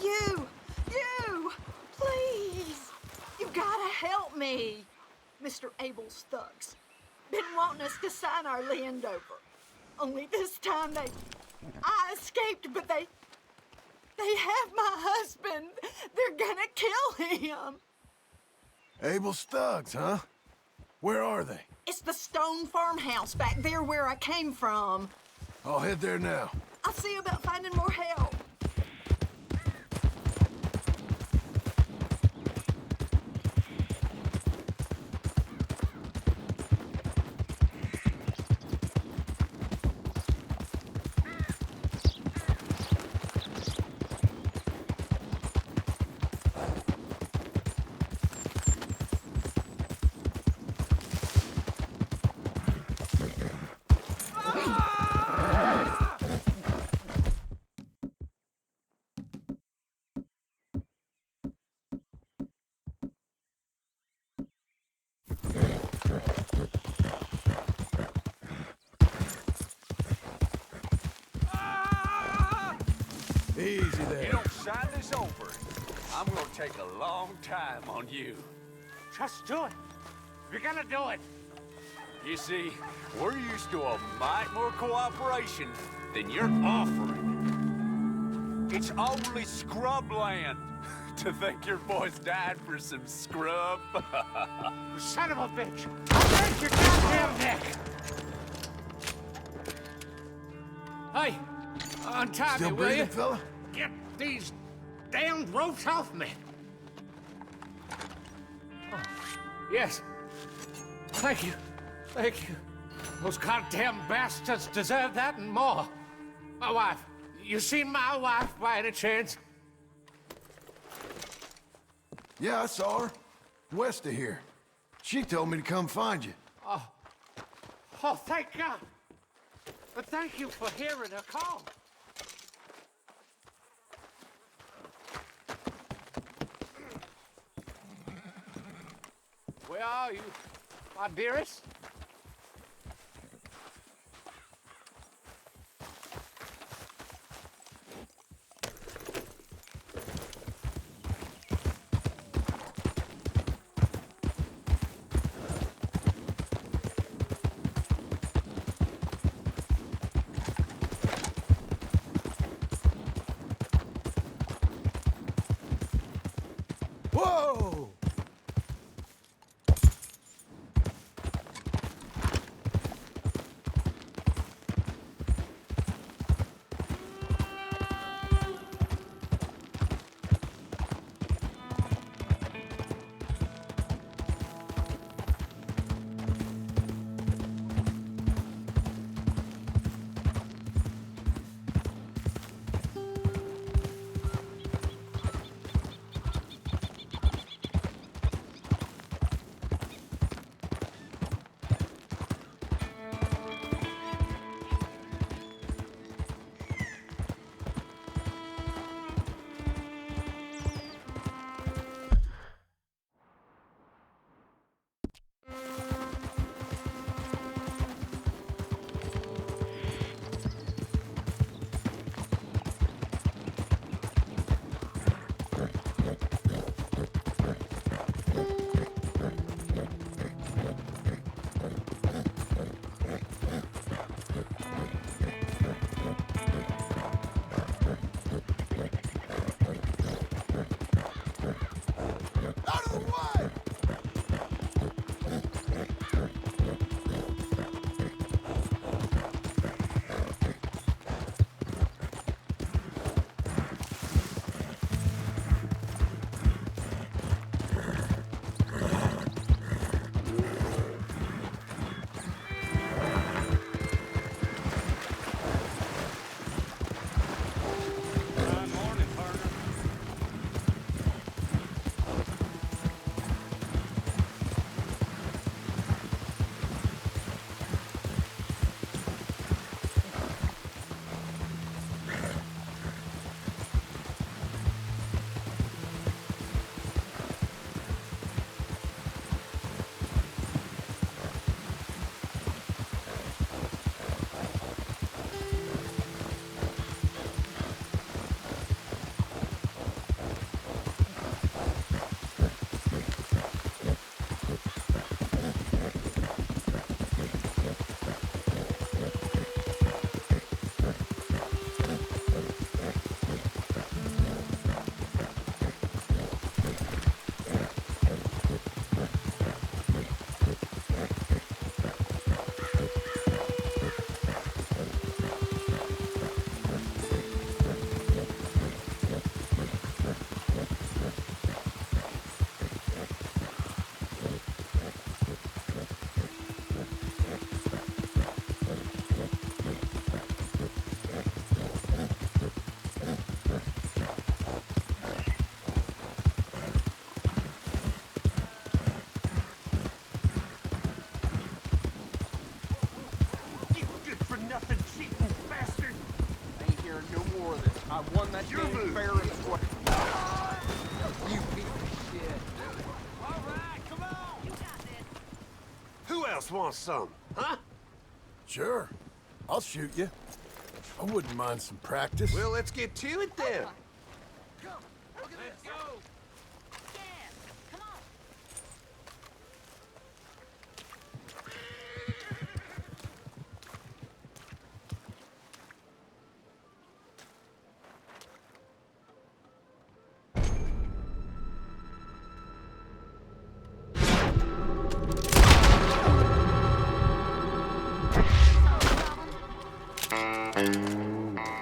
You! Please! You gotta help me! Mr. Abel's thugs. Been wanting us to sign our land over. Only this time I escaped, but they have my husband. They're gonna kill him. Abel's thugs, huh? Where are they? It's the stone farmhouse back there where I came from. I'll head there now. I'll see about finding more help. Easy there. You don't sign this over, I'm gonna take a long time on you. Just do it. You're gonna do it. You see, we're used to a mite more cooperation than you're offering. It's only scrub land. To think your boys died for some scrub. You son of a bitch. I'll break your goddamn neck. Hey, untie Still me, will breathing, you? fella? Get these damned ropes off me. Oh, yes. Thank you. Thank you. Those goddamn bastards deserve that and more. My wife. You seen my wife by any chance? Yeah, I saw her. West of here. She told me to come find you. Oh, thank God. But thank you for hearing her call. Where are you, my dearest? Whoa! I won that game fair and square. You piece of shit. All right, come on! Who else wants some, huh? Sure. I'll shoot you. I wouldn't mind some practice. Well, let's get to it then. Let's go! Come on.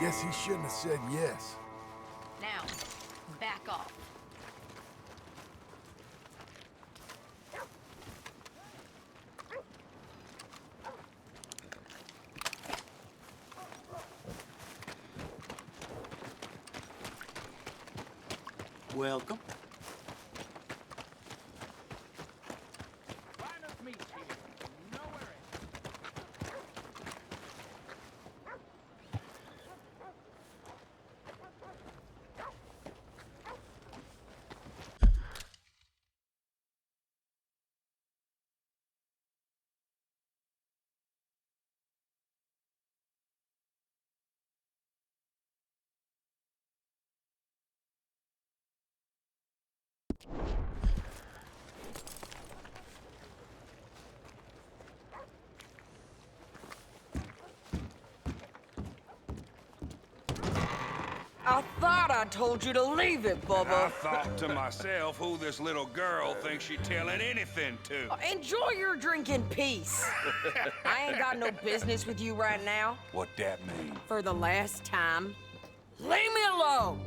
Guess he shouldn't have said yes. Now, back off. Welcome. Find us meat here. Nowhere else. I thought I told you to leave it, I Bubba. thought to myself who this little girl thinks she telling anything to. Enjoy your drink in peace. I ain't got no business with you right now. What that mean? For the last time, leave me alone.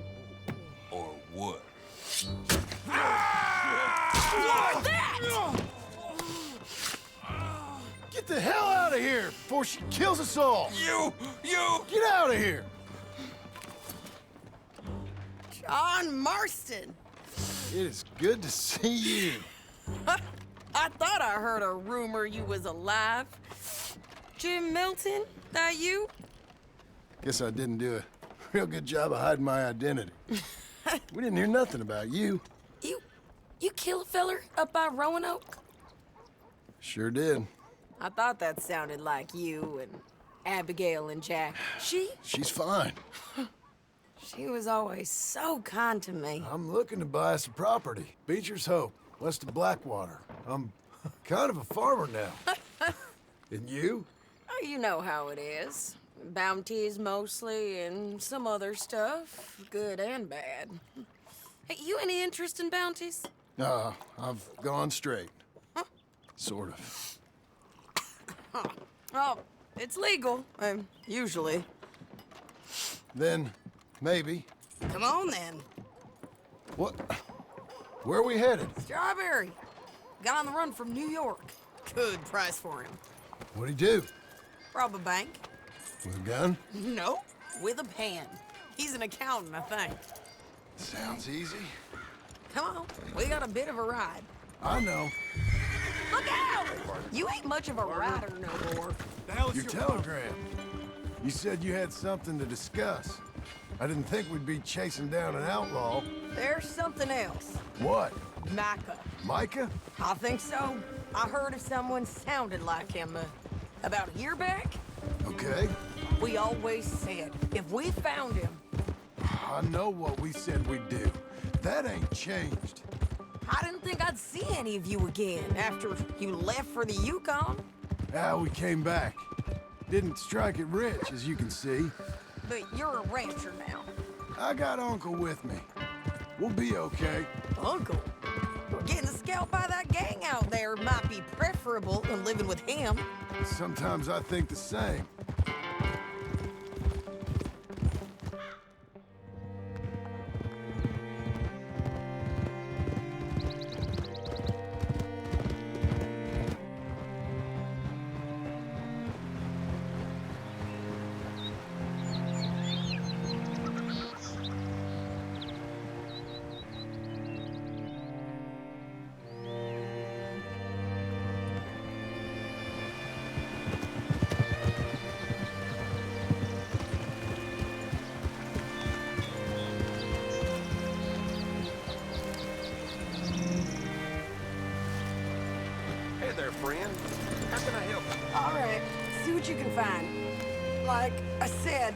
Or what? What's that? Get the hell out of here before she kills us all! You! Get out of here! John Marston. It is good to see you. I thought I heard a rumor you was alive. Jim Milton, that you? Guess I didn't do a real good job of hiding my identity. We didn't hear nothing about you. You kill a feller up by Roanoke? Sure did. I thought that sounded like you and Abigail and Jack. She's fine. She was always so kind to me. I'm looking to buy some property. Beecher's Hope, west of Blackwater. I'm kind of a farmer now. And you? Oh, you know how it is. Bounties mostly, and some other stuff, good and bad. Hey, you any interest in bounties? I've gone straight. Sort of. Oh, it's legal, usually. Then, maybe. Come on, then. What? Where are we headed? Strawberry. Got on the run from New York. Good price for him. What'd he do? Rob a bank? With a gun? No, with a pen. He's an accountant, I think. Sounds easy. Come on, we got a bit of a ride. I know. Look out! You ain't much of a rider no more. Your telegram. You said you had something to discuss. I didn't think we'd be chasing down an outlaw. There's something else. What? Micah. Micah? I think so. I heard of someone sounded like him about a year back. Okay. We always said if we found him, I know what we said we'd do. That ain't changed. I didn't think I'd see any of you again after you left for the Yukon. We came back. Didn't strike it rich, as you can see. But you're a rancher now. I got Uncle with me. We'll be okay. Uncle? Getting scalped by that gang out there might be preferable than living with him. Sometimes I think the same. what you can find. Like I said,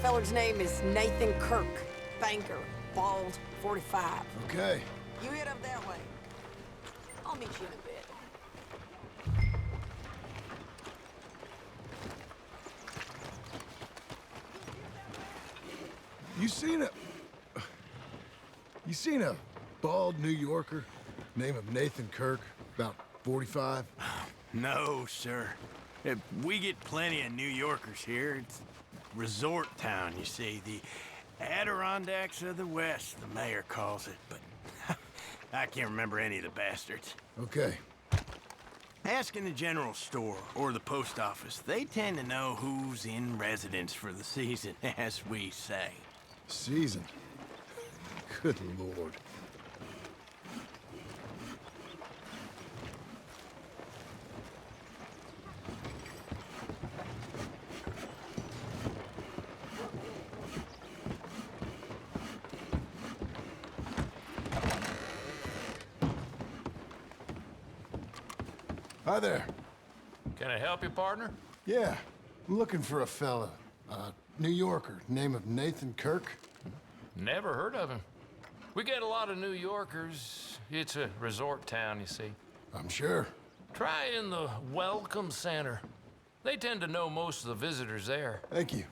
feller's name is Nathan Kirk. Banker, bald, 45. Okay. You head up that way. I'll meet you in a bit. You seen a bald New Yorker, name of Nathan Kirk, about 45? No, sir. We get plenty of New Yorkers here. It's resort town, you see. The Adirondacks of the West, the mayor calls it, but I can't remember any of the bastards. Okay. Ask in the general store or the post office. They tend to know who's in residence for the season, as we say. Season. Good Lord. Hi there. Can I help you, partner? Yeah, I'm looking for a fella. New Yorker, name of Nathan Kirk. Never heard of him. We get a lot of New Yorkers. It's a resort town, you see. I'm sure. Try in the Welcome Center. They tend to know most of the visitors there. Thank you.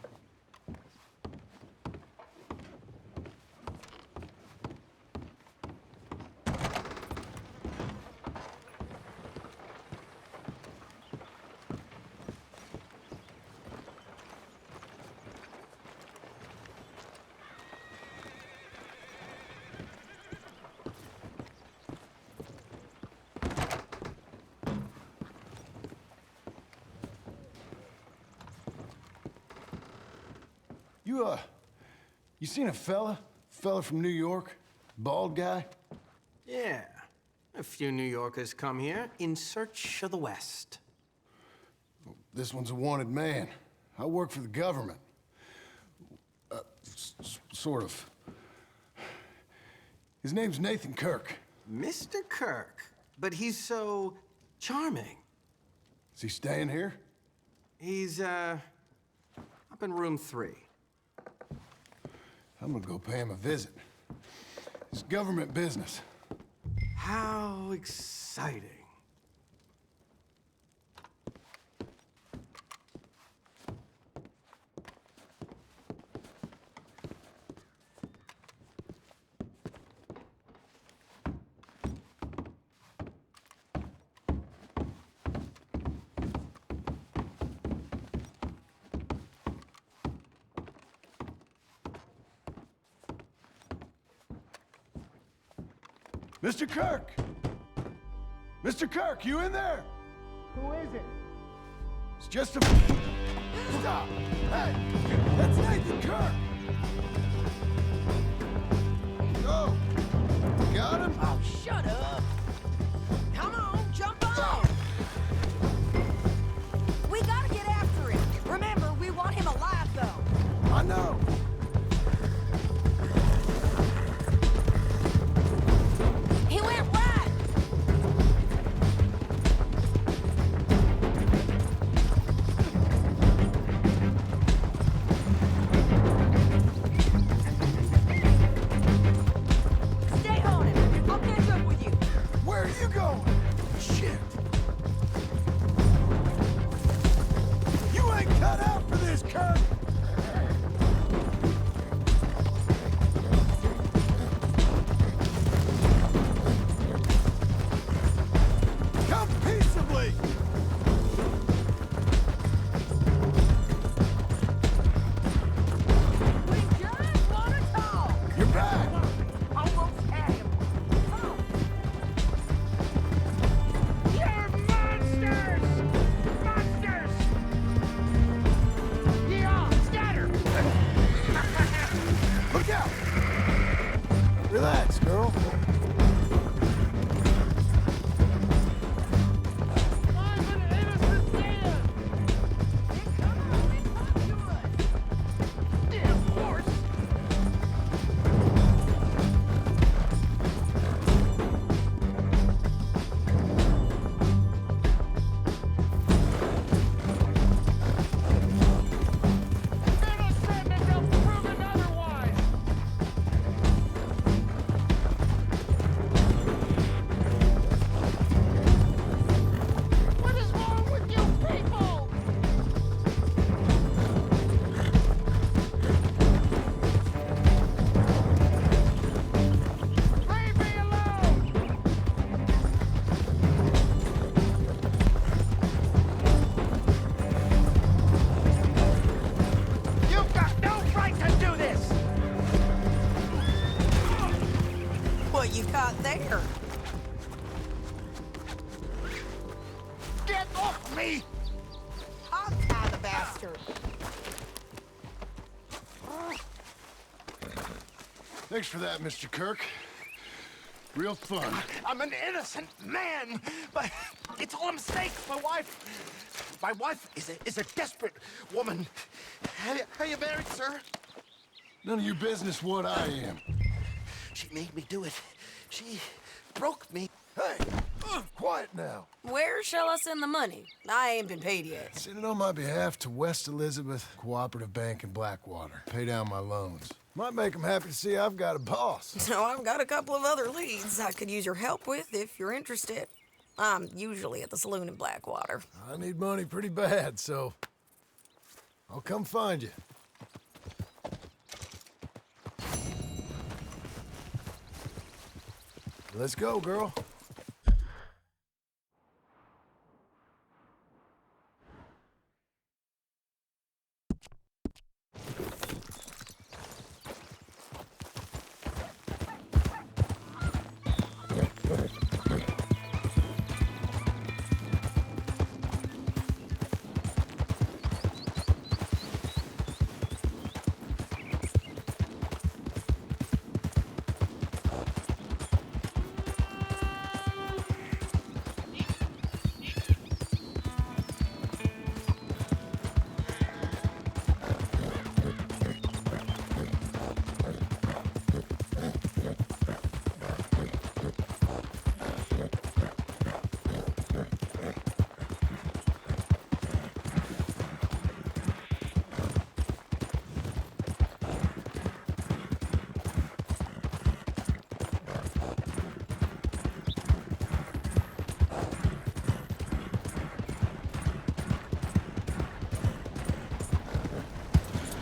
You seen a fella? Fella from New York? Bald guy? Yeah. A few New Yorkers come here in search of the West. This one's a wanted man. I work for the government. Sort of. His name's Nathan Kirk. Mr. Kirk? But he's so charming. Is he staying here? He's, up in room 3. I'm gonna go pay him a visit. It's government business. How exciting. Mr. Kirk! Mr. Kirk, you in there? Who is it? It's just a... Stop! Hey! That's Nathan Kirk! Go! Got him? Oh, shut up! Come on, jump on! We gotta get after him. Remember, we want him alive, though. I know. He went right! Stay on him. I'll catch up with you. Where are you going? Shit! You ain't cut out for this, Kirk! Come peaceably! We just want to talk. You're back! Almost had him. Oh. You're monsters! Monsters! Yeah, scatter! Look out! Relax, girl. I'm an innocent man! Come on and talk to us. Damn horse! you caught there? Get off me! Untie the bastard. Thanks for that, Mr. Kirk. Real fun. I'm an innocent man, but it's all a mistake. My wife is a desperate woman. Are you married, sir? None of your business what I am. She made me do it. She broke me. Hey, quiet now. Where shall I send the money? I ain't been paid yet. Send it on my behalf to West Elizabeth Cooperative Bank in Blackwater. Pay down my loans. Might make them happy to see I've got a boss. So I've got a couple of other leads I could use your help with if you're interested. I'm usually at the saloon in Blackwater. I need money pretty bad, so I'll come find you. Let's go, girl.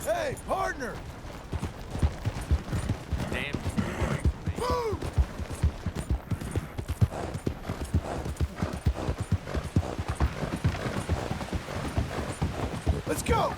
Hey, partner! Damn. Move! Let's go!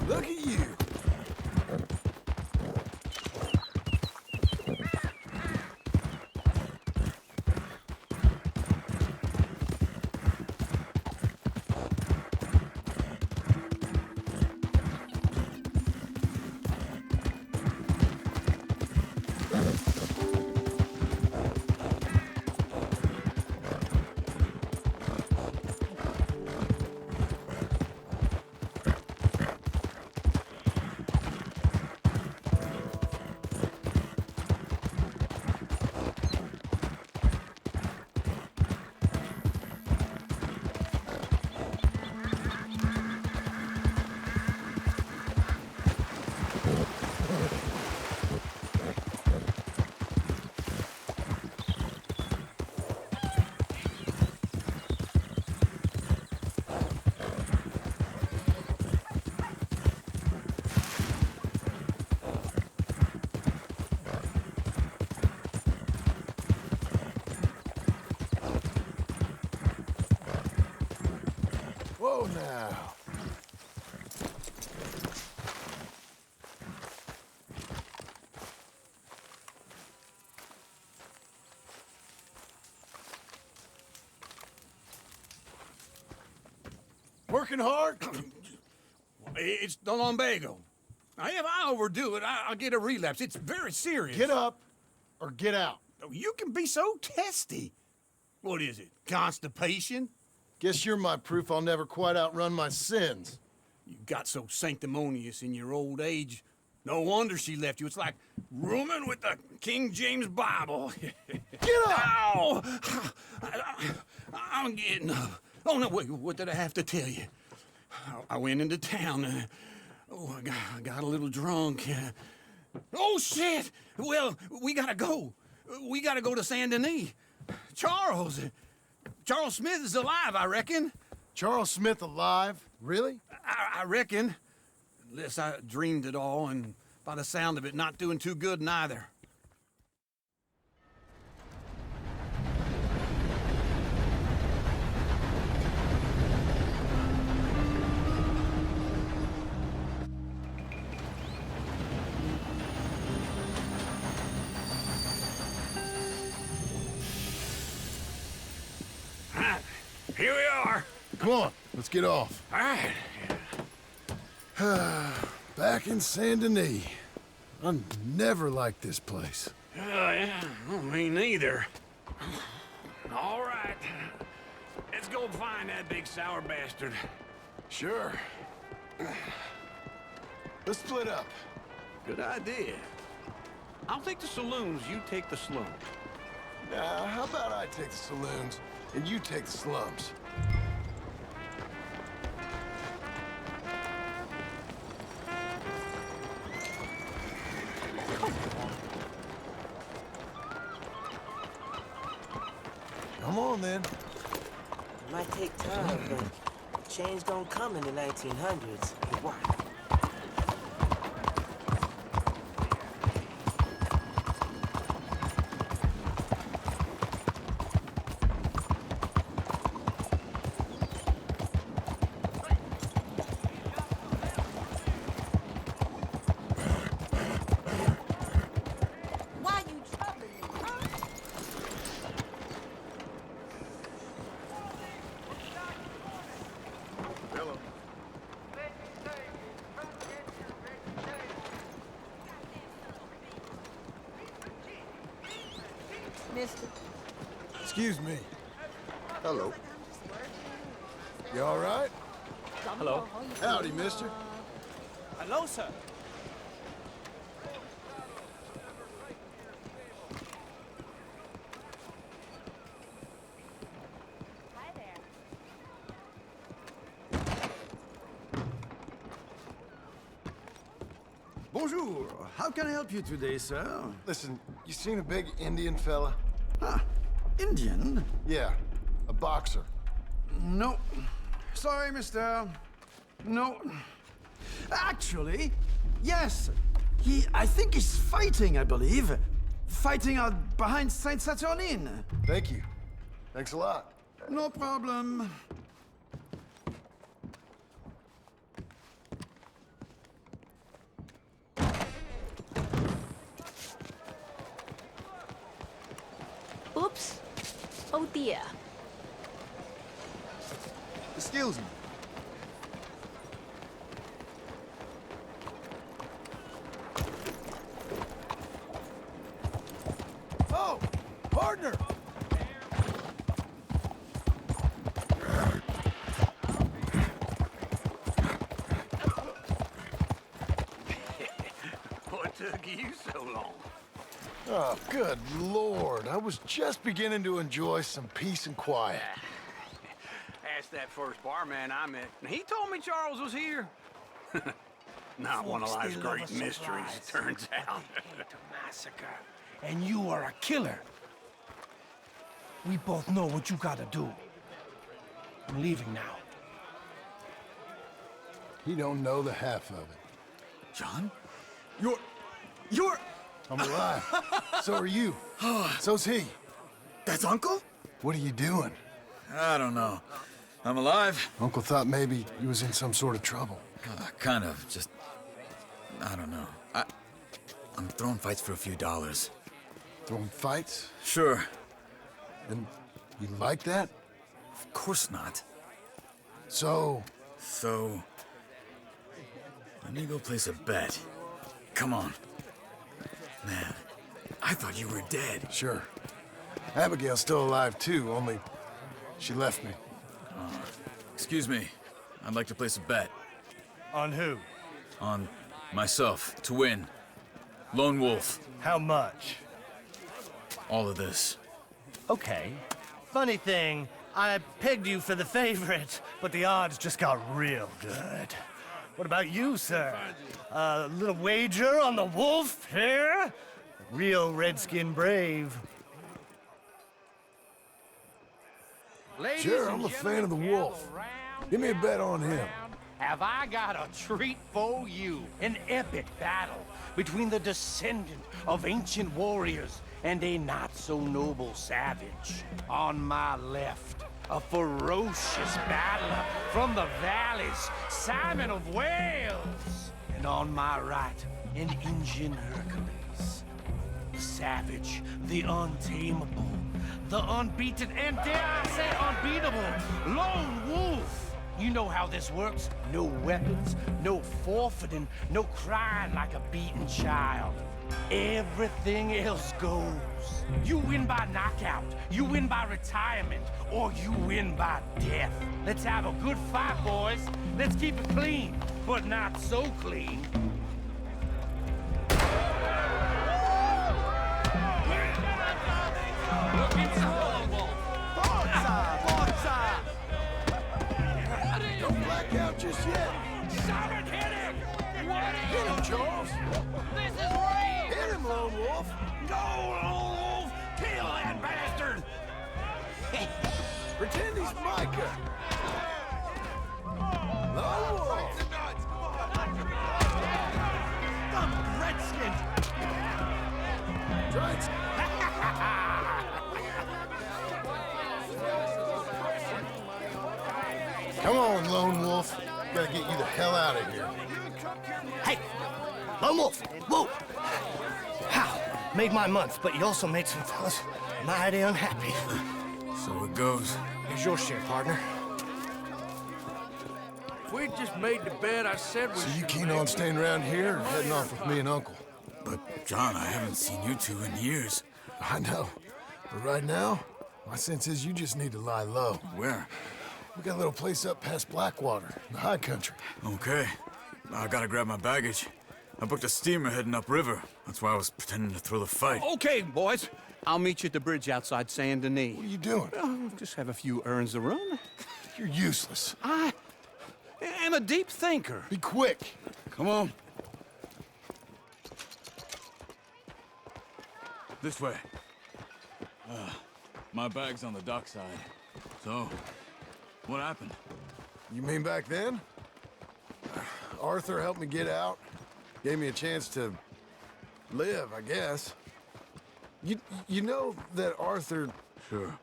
Look at you! Whoa now. Working hard? It's the lumbago. Now, if I overdo it, I'll get a relapse. It's very serious. Get up or get out. Oh, you can be so testy. What is it, constipation? Guess you're my proof I'll never quite outrun my sins. You got so sanctimonious in your old age. No wonder she left you. It's like rooming with the King James Bible. Get up! Ow! I'm getting up. Oh, no, wait, what did I have to tell you? I went into town. I got a little drunk. Oh, shit! Well, we gotta go. We gotta go to Saint Denis. Charles Smith is alive, I reckon. Charles Smith alive? Really? I reckon. Unless I dreamed it all, and by the sound of it, not doing too good neither. Here we are. Come on, let's get off. All right. Back in Saint Denis. I never liked this place. Yeah, well, me neither. All right. Let's go find that big sour bastard. Sure. Let's split up. Good idea. I'll take the saloons, you take the slums. Now, how about I take the saloons and you take the slums? Come on, then. It might take time, but change don't come in the 1900s. It worked. Why you troubling me, huh? Mister. Excuse me. Hello. You all right? Hello. Howdy, mister. Hello, sir. Bonjour. How can I help you today, sir? Listen, you seen a big Indian fella? Ah, Indian? Yeah, a boxer. No. Sorry, mister. No. Actually, yes. I think he's fighting, I believe. Fighting out behind Saint Saturnine. Thank you. Thanks a lot. No problem. Oops. Oh dear. Excuse me. Oh, partner! What took you so long? Oh, good Lord. I was just beginning to enjoy some peace and quiet. Asked that first barman I met, and he told me Charles was here. Not one of Folks, life's they love great a mysteries, surprise, turns out. But they hate a massacre. And you are a killer. We both know what you gotta do. I'm leaving now. He don't know the half of it. John? You're... I'm alive. So are you. So's he. That's Uncle? What are you doing? I don't know. I'm alive. Uncle thought maybe he was in some sort of trouble. Kind of. Just... I don't know. I'm throwing fights for a few dollars. Throwing fights? Sure. And you like that? Of course not. So... So... Let me go place a bet. Come on. Man, I thought you were dead. Sure. Abigail's still alive, too, only she left me. Excuse me. I'd like to place a bet. On who? On myself, to win. Lone Wolf. How much? All of this. Okay. Funny thing, I pegged you for the favorite, but the odds just got real good. What about you, sir? A little wager on the wolf here? Real redskin brave. Sure, I'm a fan of the wolf. Give me a bet on him. Have I got a treat for you? An epic battle between the descendant of ancient warriors and a not-so-noble savage. On my left, a ferocious battler from the valleys, Simon of Wales. And on my right, an Injun Hercules. The savage, the untamable, the unbeaten, and dare I say unbeatable, Lone Wolf. You know how this works. No weapons, no forfeiting, no crying like a beaten child. Everything else goes. You win by knockout, you win by retirement, or you win by death. Let's have a good fight, boys. Let's keep it clean, but not so clean. Don't black out just yet. Someone hit him! Hit him, Charles. This is real! Hit him, Lone Wolf. Go, Lone Wolf! Kill that bastard! Pretend he's Micah. Lone Wolf. Dumb redskin! Try and... Come on, Lone Wolf. Gotta get you the hell out of here. Hey! Lone Wolf! Whoa! How? Made my month, but you also made some fellas mighty unhappy. So it goes. Here's your share, partner. If we just made the bed, I said we So you keen on staying around here or heading off with me and Uncle? But, John, I haven't seen you two in years. I know. But right now, my sense is you just need to lie low. Where? We got a little place up past Blackwater, in the high country. Okay. I gotta grab my baggage. I booked a steamer heading upriver. That's why I was pretending to throw the fight. Okay, boys. I'll meet you at the bridge outside Saint Denis. What are you doing? Oh, just have a few errands to run. You're useless. I am a deep thinker. Be quick. Come on. This way. My bag's on the dockside. So, what happened? You mean back then? Arthur helped me get out. Gave me a chance to live, I guess. You know that Arthur... Sure.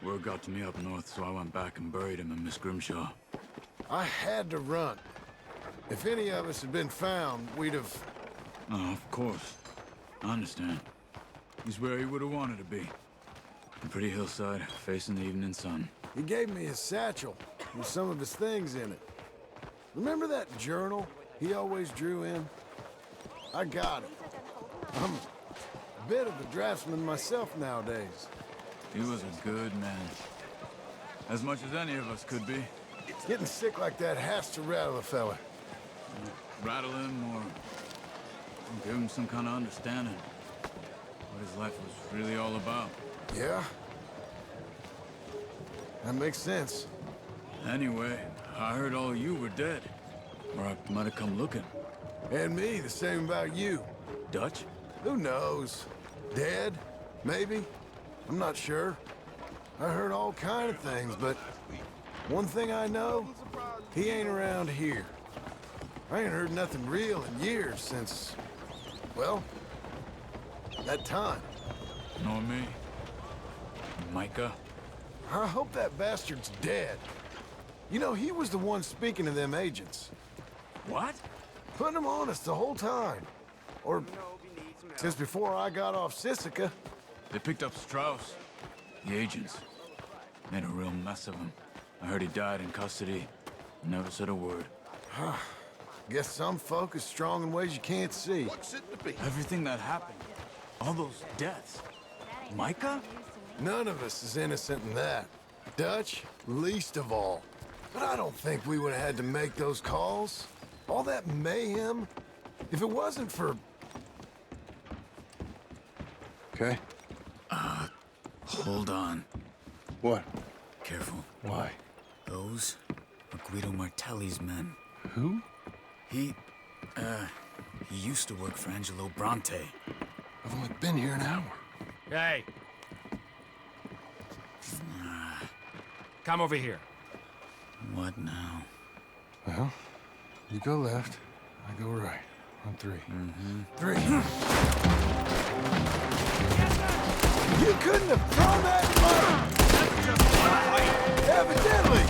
Word got to me up north, so I went back and buried him in Miss Grimshaw. I had to run. If any of us had been found, we'd have... Oh, of course. I understand. He's where he would have wanted to be. A pretty hillside, facing the evening sun. He gave me his satchel with some of his things in it. Remember that journal he always drew in? I got it. I'm a bit of a draftsman myself nowadays. He was a good man. As much as any of us could be. Getting sick like that has to rattle a fella. Rattle him or give him some kind of understanding. What his life was really all about. Yeah? That makes sense. Anyway, I heard all you were dead. Or I might have come looking. And me, the same about you. Dutch? Who knows? Dead? Maybe? I'm not sure. I heard all kind of things, but one thing I know, he ain't around here. I ain't heard nothing real in years since, well, that time. Nor me. Micah? I hope that bastard's dead. You know, he was the one speaking to them agents. What? Putting them on us the whole time. Or since before I got off Sisika. They picked up Strauss. The agents. Made a real mess of him. I heard he died in custody. Never said a word. Guess some folk is strong in ways you can't see. Everything that happened. All those deaths. Micah? None of us is innocent in that. Dutch, least of all. But I don't think we would have had to make those calls. All that mayhem. If it wasn't for... Okay. Hold on. What? Careful. Why? Those are Guido Martelli's men. Who? He used to work for Angelo Bronte. I've only been here an hour. Hey. Come over here. What now? Well, you go left, I go right. On 3. Mm-hmm. 3. You couldn't have thrown that much! Evidently!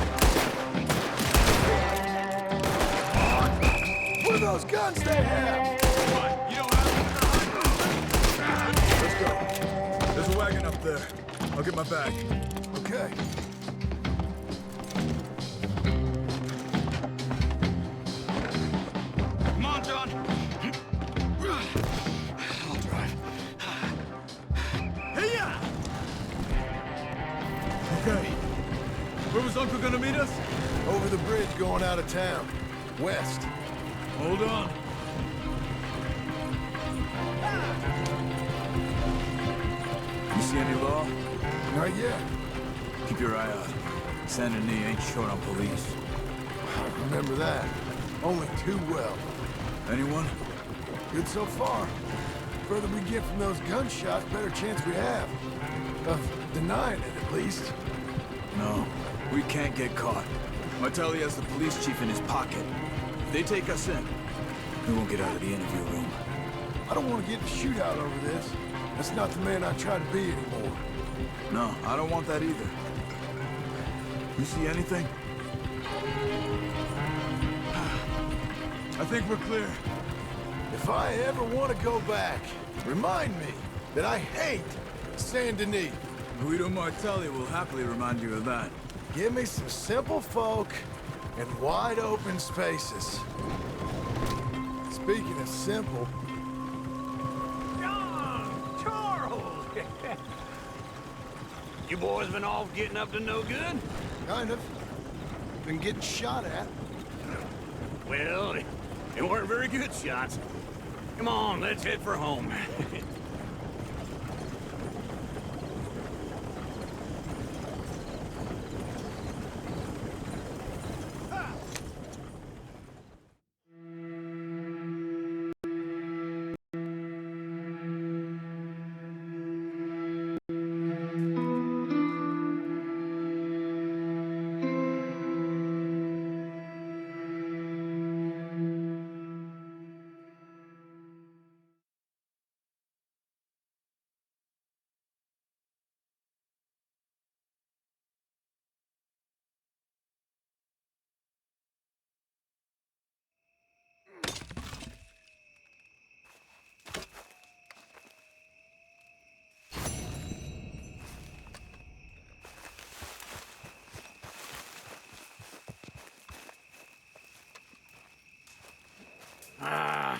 What are those guns they have? Let's go. There's a wagon up there. I'll get my bag. Okay. Come on, John. I'll drive. Hey-ya! Okay. Where was Uncle gonna meet us? Over the bridge going out of town. West. Hold on. You see any law? Not yet. Keep your eye out. Saint Denis ain't short on police. I remember that. Only too well. Anyone? Good so far. Further we get from those gunshots, better chance we have. Of denying it, at least. No, we can't get caught. Martelli has the police chief in his pocket. If they take us in, we won't get out of the interview room. I don't want to get in a shootout over this. That's not the man I try to be anymore. No, I don't want that either. You see anything? I think we're clear. If I ever want to go back, remind me that I hate Saint Denis. Guido Martelli will happily remind you of that. Give me some simple folk and wide open spaces. Speaking of simple... John! Charles! You boys been off getting up to no good? Kind of. Been getting shot at. Well, they weren't very good shots. Come on, let's head for home.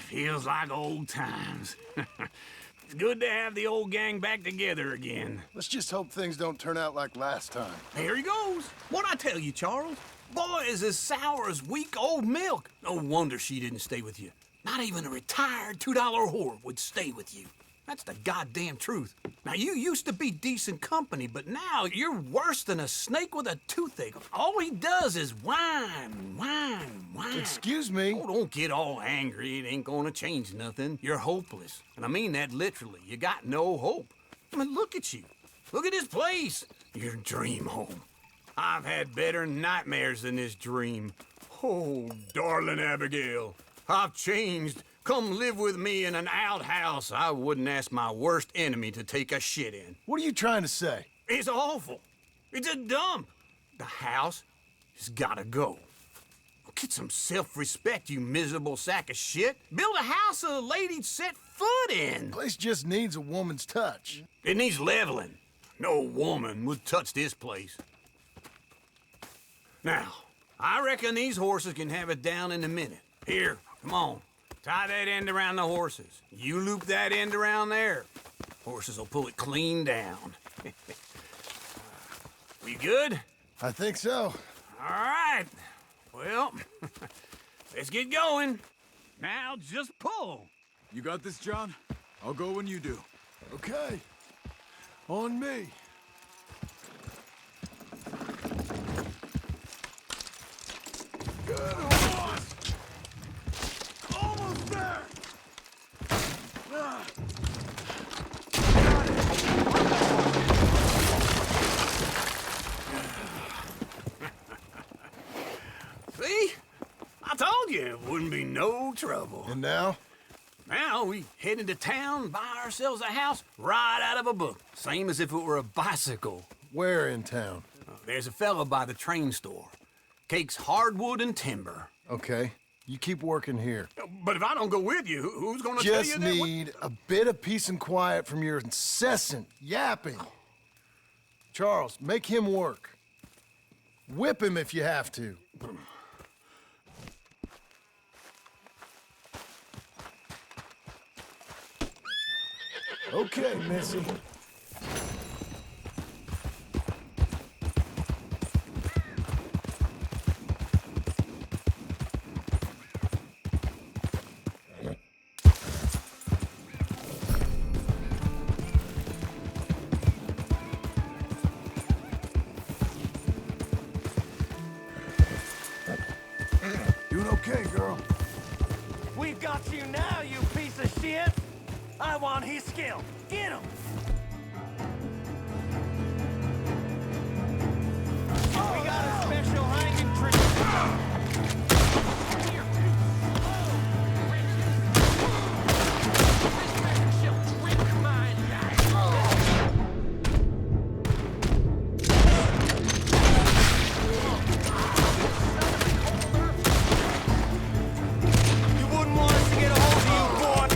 Feels like old times. It's good to have the old gang back together again. Let's just hope things don't turn out like last time. Here he goes. What'd I tell you, Charles? Boy is as sour as week-old milk. No wonder she didn't stay with you. Not even a retired $2 whore would stay with you. That's the goddamn truth. Now, you used to be decent company, but now you're worse than a snake with a toothache. All he does is whine, whine, whine. Excuse me? Oh, don't get all angry. It ain't gonna change nothing. You're hopeless. And I mean that literally. You got no hope. I mean, look at you. Look at this place. Your dream home. I've had better nightmares than this dream. Oh, darling Abigail, I've changed. Come live with me in an outhouse I wouldn't ask my worst enemy to take a shit in. What are you trying to say? It's awful. It's a dump. The house has gotta go. Get some self-respect, you miserable sack of shit. Build a house a lady'd set foot in. Place just needs a woman's touch. It needs leveling. No woman would touch this place. Now, I reckon these horses can have it down in a minute. Here, come on. Tie that end around the horses. You loop that end around there. Horses will pull it clean down. We good? I think so. All right. Well, let's get going. Now just pull. You got this, John? I'll go when you do. Okay. On me. Good horse! Almost there! told you it wouldn't be no trouble. And now? Now we head into town, buy ourselves a house right out of a book. Same as if it were a bicycle. Where in town? There's a fella by the train store. Cakes hardwood and timber. Okay. You keep working here. But if I don't go with you, who's gonna tell you Just that? need a bit of peace and quiet from your incessant yapping. Charles, make him work. Whip him if you have to. Okay, Missy. Doing okay, girl. We've got you now, you piece of shit! I want his skill. Get him! We got a special hanging tree. You wouldn't want us to get a hold of you, boy!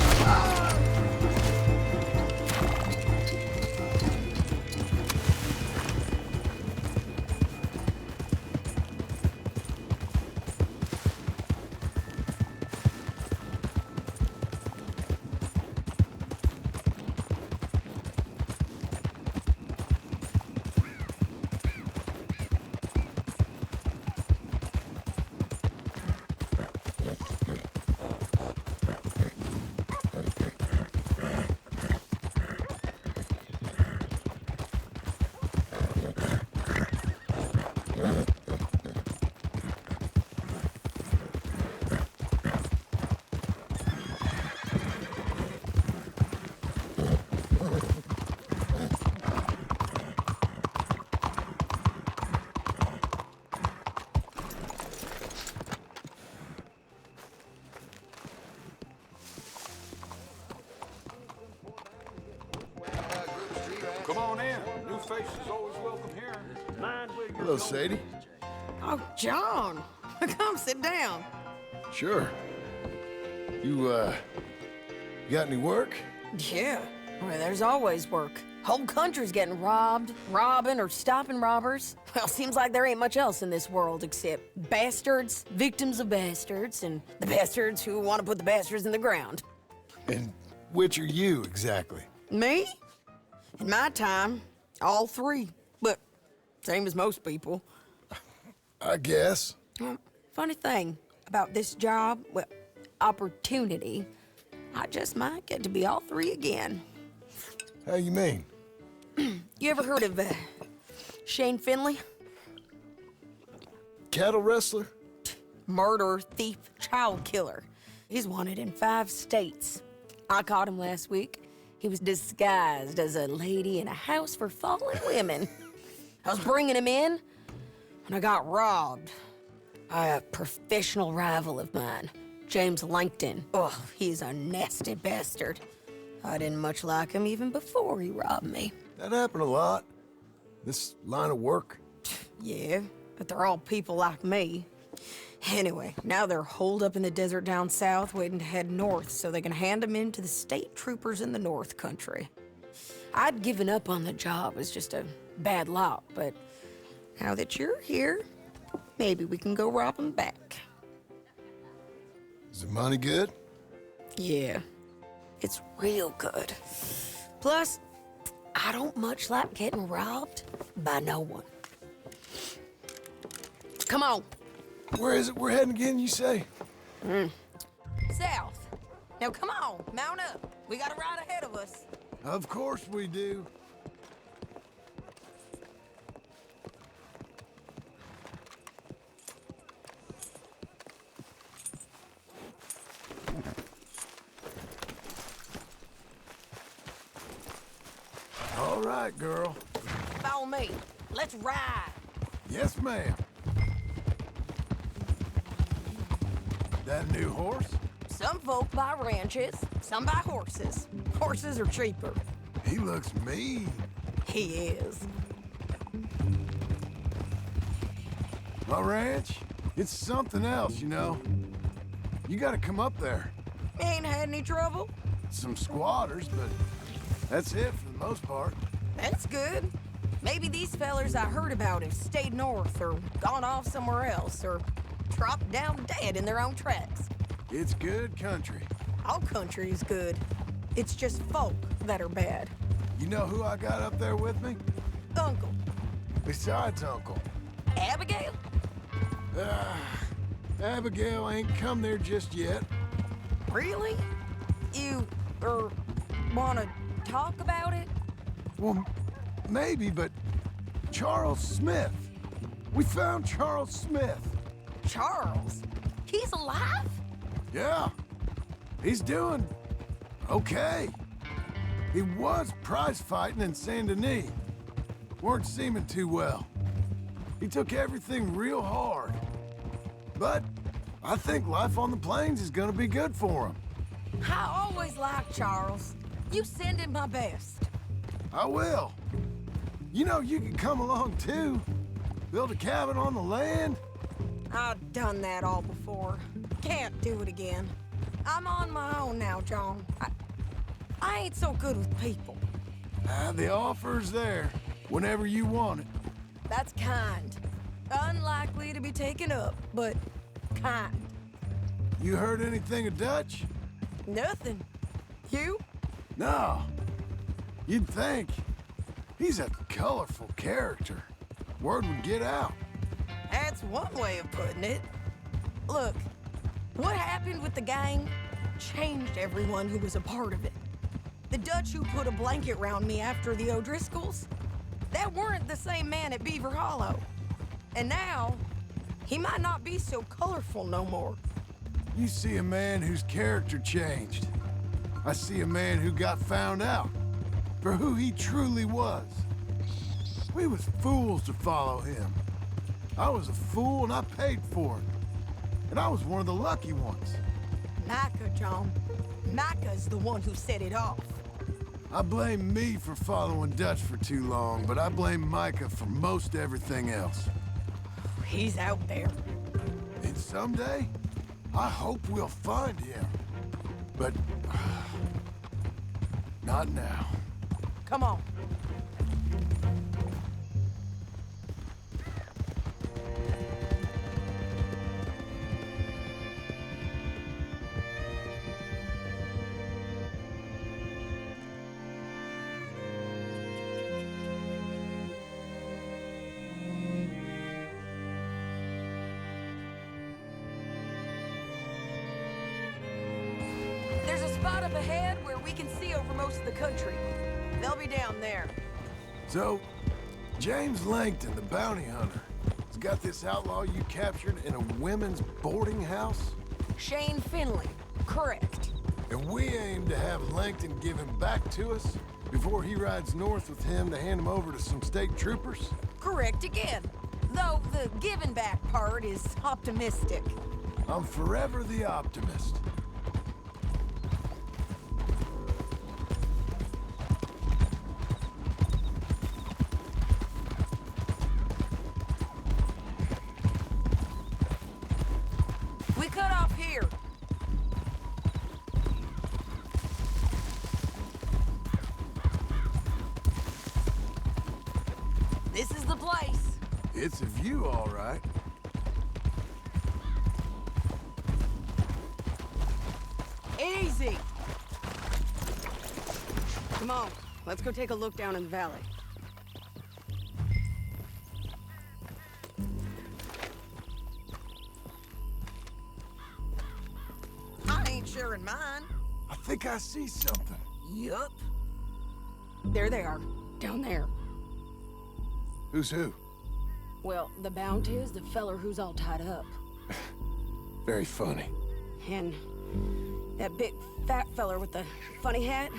Come on in. New faces always welcome here. Hello, Sadie. Oh, John. Come sit down. Sure. You got any work? Yeah. Well, there's always work. Whole country's getting robbed, robbing, or stopping robbers. Well, seems like there ain't much else in this world except bastards, victims of bastards, and the bastards who want to put the bastards in the ground. And which are you, exactly? Me? In my time, all three. But same as most people. I guess. Funny thing about this job, well, opportunity, I just might get to be all three again. How you mean? You ever heard of Shane Finley? Cattle wrestler? Murderer, thief, child killer. He's wanted in 5 states. I caught him last week. He was disguised as a lady in a house for fallen women. I was bringing him in when I got robbed by a professional rival of mine, James Langton. Oh, he's a nasty bastard. I didn't much like him even before he robbed me. That happened a lot. This line of work. Yeah, but they're all people like me. Anyway, now they're holed up in the desert down south, waiting to head north so they can hand them in to the state troopers in the north country. I'd given up on the job as just a bad lot, but now that you're here, maybe we can go rob them back. Is the money good? Yeah, it's real good. Plus, I don't much like getting robbed by no one. Come on. Where is it we're heading again, you say? South. Now come on, mount up. We got a ride ahead of us. Of course we do. All right, girl. Follow me. Let's ride. Yes, ma'am. That new horse? Some folk buy ranches, some buy horses. Horses are cheaper. He looks mean. He is. My ranch, it's something else, you know. You gotta come up there. Ain't had any trouble? Some squatters, but that's it for the most part. That's good. Maybe these fellers I heard about have stayed north or gone off somewhere else or dropped down dead in their own tracks. It's good country. All country is good. It's just folk that are bad. You know who I got up there with me? Uncle. Besides Uncle. Abigail? Abigail ain't come there just yet. Really? You, wanna talk about it? Well, maybe, but Charles Smith. We found Charles Smith. Charles? He's alive? Yeah. He's doing okay. He was prize fighting in Saint Denis. Weren't seeming too well. He took everything real hard. But I think life on the plains is gonna be good for him. I always liked Charles. You send him my best. I will. You know, you can come along too. Build a cabin on the land. I've done that all before. Can't do it again. I'm on my own now, John. I ain't so good with people. The offer's there whenever you want it. That's kind. Unlikely to be taken up, but kind. You heard anything of Dutch? Nothing. You? No. You'd think. He's a colorful character. Word would get out. That's one way of putting it. Look, what happened with the gang changed everyone who was a part of it. The Dutch who put a blanket round me after the O'Driscolls, that weren't the same man at Beaver Hollow. And now, he might not be so colorful no more. You see a man whose character changed. I see a man who got found out for who he truly was. We was fools to follow him. I was a fool and I paid for it. And I was one of the lucky ones. Micah, John. Micah's the one who set it off. I blame me for following Dutch for too long, but I blame Micah for most everything else. He's out there. And someday, I hope we'll find him. But not now. Come on. There's a spot up ahead where we can see over most of the country. They'll be down there. So, James Langton, the bounty hunter, has got this outlaw you captured in a women's boarding house? Shane Finley, correct. And we aim to have Langton give him back to us before he rides north with him to hand him over to some state troopers? Correct again. Though the giving back part is optimistic. I'm forever the optimist. We cut off here. This is the place. It's a view, all right. Easy. Come on, let's go take a look down in the valley. I ain't sharing mine. I think I see something. Yup. There they are, down there. Who's who? Well, the bounty is the feller who's all tied up. Very funny. And that big fat feller with the funny hat,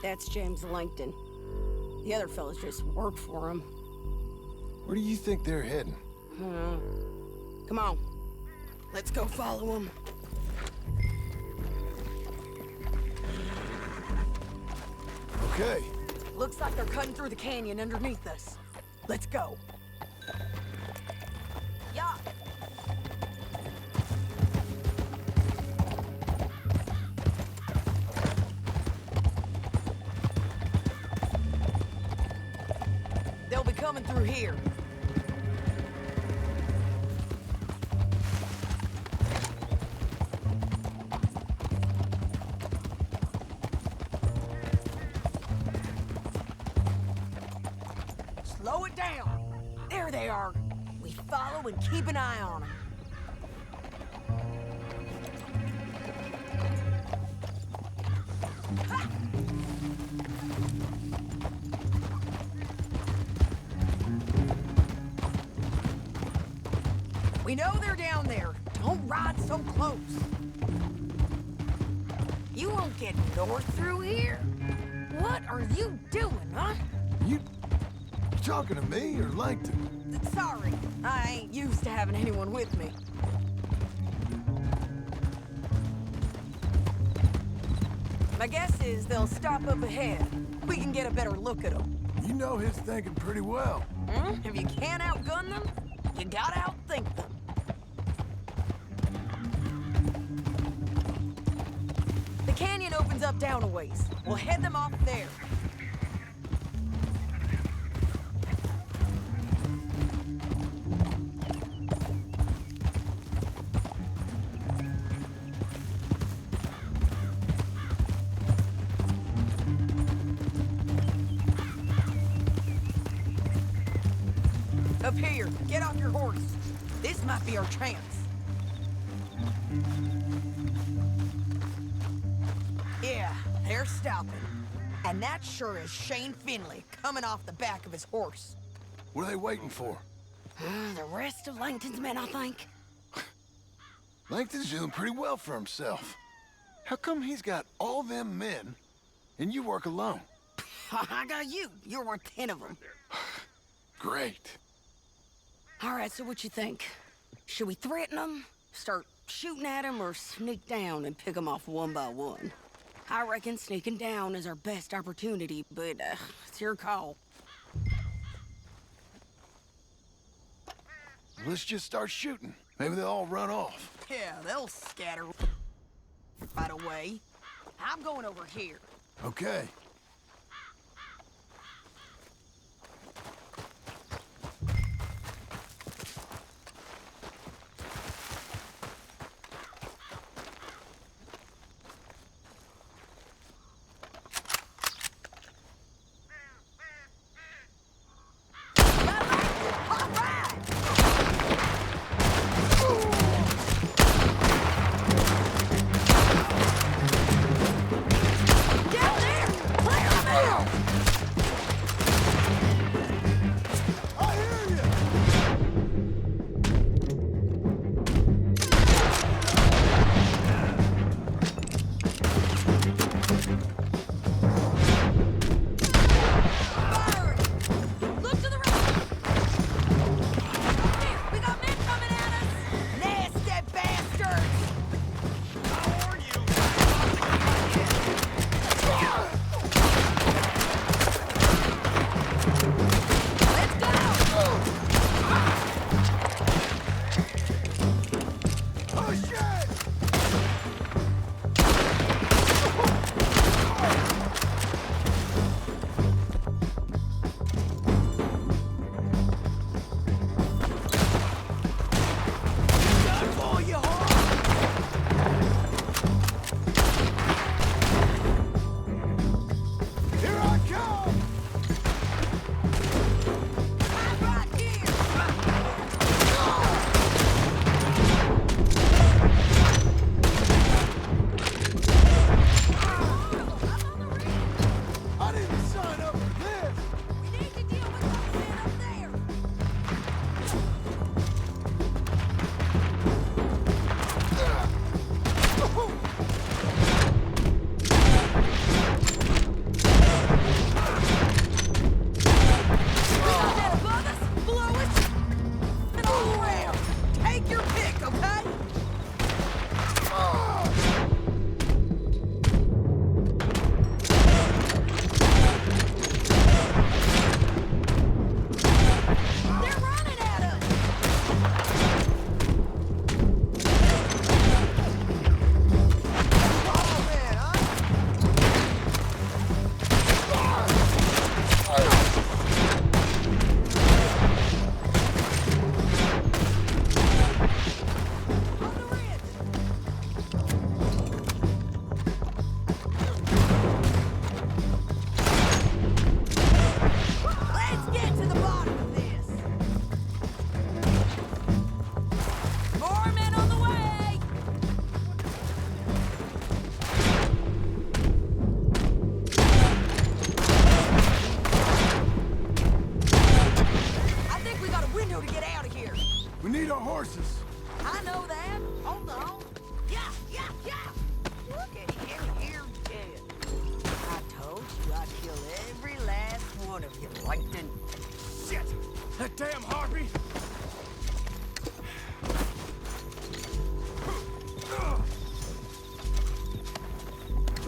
that's James Langton. The other fellas just work for him. Where do you think they're heading? Come on, let's go follow him. Okay. Looks like they're cutting through the canyon underneath us. Let's go. Yeah. They'll be coming through here. Slow it down. There they are. We follow and keep an eye on them. We know they're down there. Don't ride so close. You won't get north through here. What are you doing, huh? You talking to me or Langton? Sorry, I ain't used to having anyone with me. My guess is they'll stop up ahead. We can get a better look at them. You know his thinking pretty well. If you can't outgun them, you gotta outthink them. The canyon opens up down a ways. We'll head them off there. Up here, get off your horse. This might be our chance. Yeah, they're stopping. And that sure is Shane Finley coming off the back of his horse. What are they waiting for? The rest of Langton's men, I think. Langton's doing pretty well for himself. How come he's got all them men, and you work alone? I got you. You're worth 10 of them. Great. All right, so what you think? Should we threaten them, start shooting at them, or sneak down and pick them off one by one? I reckon sneaking down is our best opportunity, but it's your call. Let's just start shooting. Maybe they'll all run off. Yeah, they'll scatter right away. I'm going over here. Okay. Down there! We need our horses. I know that. Hold on. Yeah. Look at him here dead. I told you I'd kill every last one of you, Plankton. Shit! That damn harpy!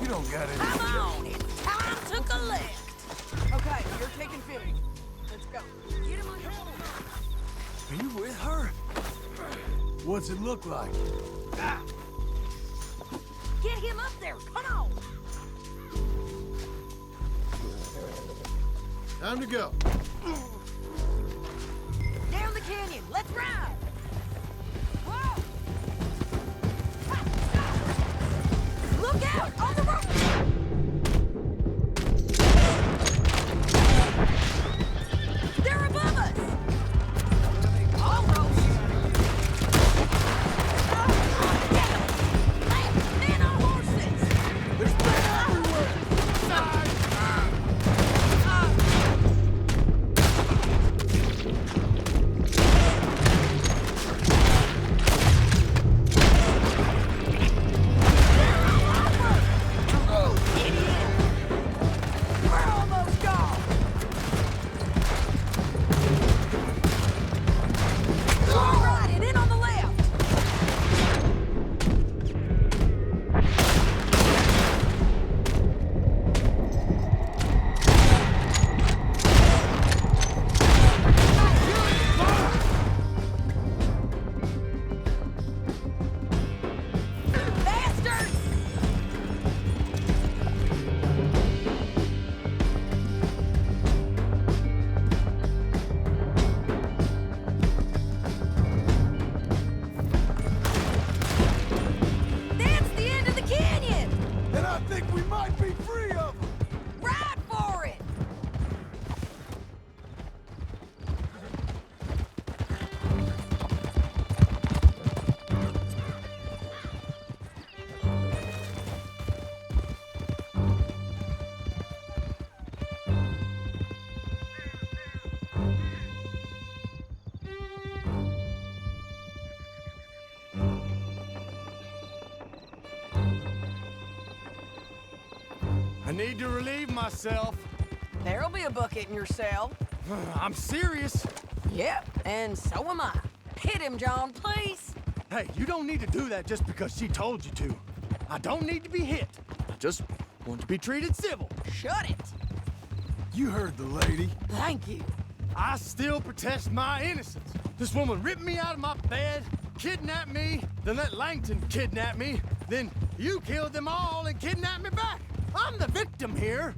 You don't got any. Come on, it's time to collect. Okay, you're taking 50. Let's go. Get him on your Are you with her? What's it look like? Get him up there. Come on. Time to go. Down the canyon. Let's ride. Whoa. Look out! On the road! They're above us! Almost! Men on horses! There's men everywhere! We're almost gone! To our right and in on the left! Bastards! That's the end of the canyon! And I think we might be free of them. Ride for it! I need to relieve myself. There'll be a bucket in your cell. I'm serious. Yep, and so am I. Hit him, John, please. Hey, you don't need to do that just because she told you to. I don't need to be hit. I just want to be treated civil. Shut it. You heard the lady. Thank you. I still protest my innocence. This woman ripped me out of my bed, kidnapped me, then let Langton kidnap me, then you killed them all and kidnapped me back. I'm the victim here.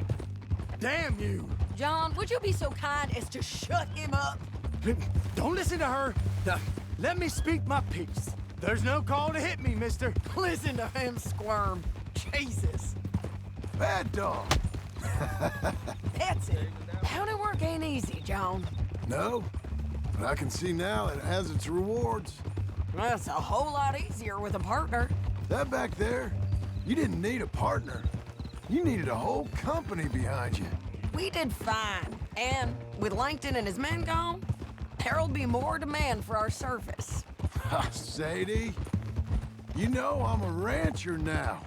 Damn you. John, would you be so kind as to shut him up? Don't listen to her. Now, let me speak my piece. There's no call to hit me, mister. Listen to him squirm. Jesus. Bad dog. That's it. County work ain't easy, John. No, but I can see now it has its rewards. That's a whole lot easier with a partner. That back there, you didn't need a partner. You needed a whole company behind you. We did fine. And with Langton and his men gone, there'll be more demand for our service. Sadie, you know I'm a rancher now.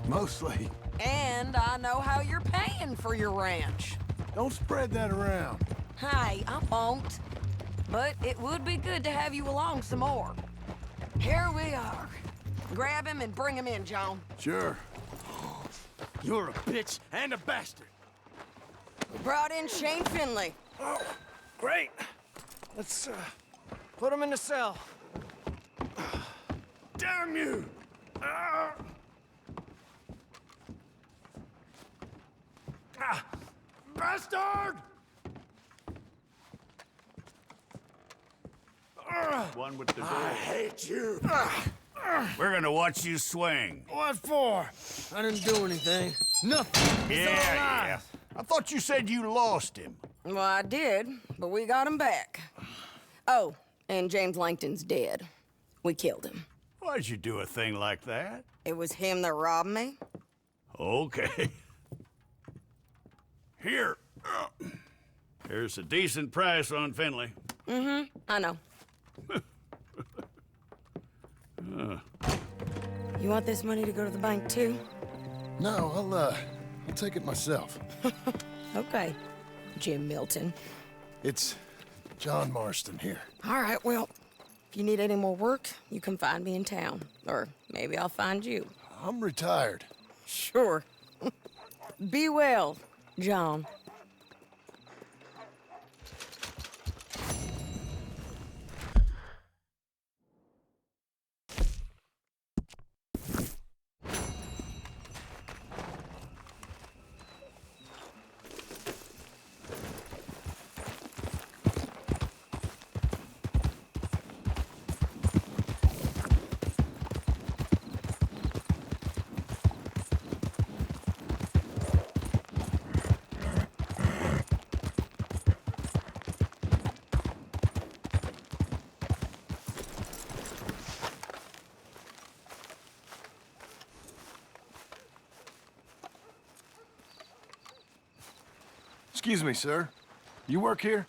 Mostly. And I know how you're paying for your ranch. Don't spread that around. Hey, I won't. But it would be good to have you along some more. Here we are. Grab him and bring him in, John. Sure. You're a bitch and a bastard. We brought in Shane Finley. Oh, great. Let's, put him in the cell. Damn you! Bastard! One with the door. I hate you. We're gonna watch you swing. What for? I didn't do anything. Nothing. He's all alive. I thought you said you lost him. Well, I did, but we got him back. Oh, and James Langton's dead. We killed him. Why'd you do a thing like that? It was him that robbed me. Okay. Here. Here's a decent price on Finley. I know. You want this money to go to the bank too? No, I'll take it myself. Okay, Jim Milton. It's John Marston here. All right, well, if you need any more work, you can find me in town. Or maybe I'll find you. I'm retired. Sure. Be well, John. Excuse me, sir. You work here?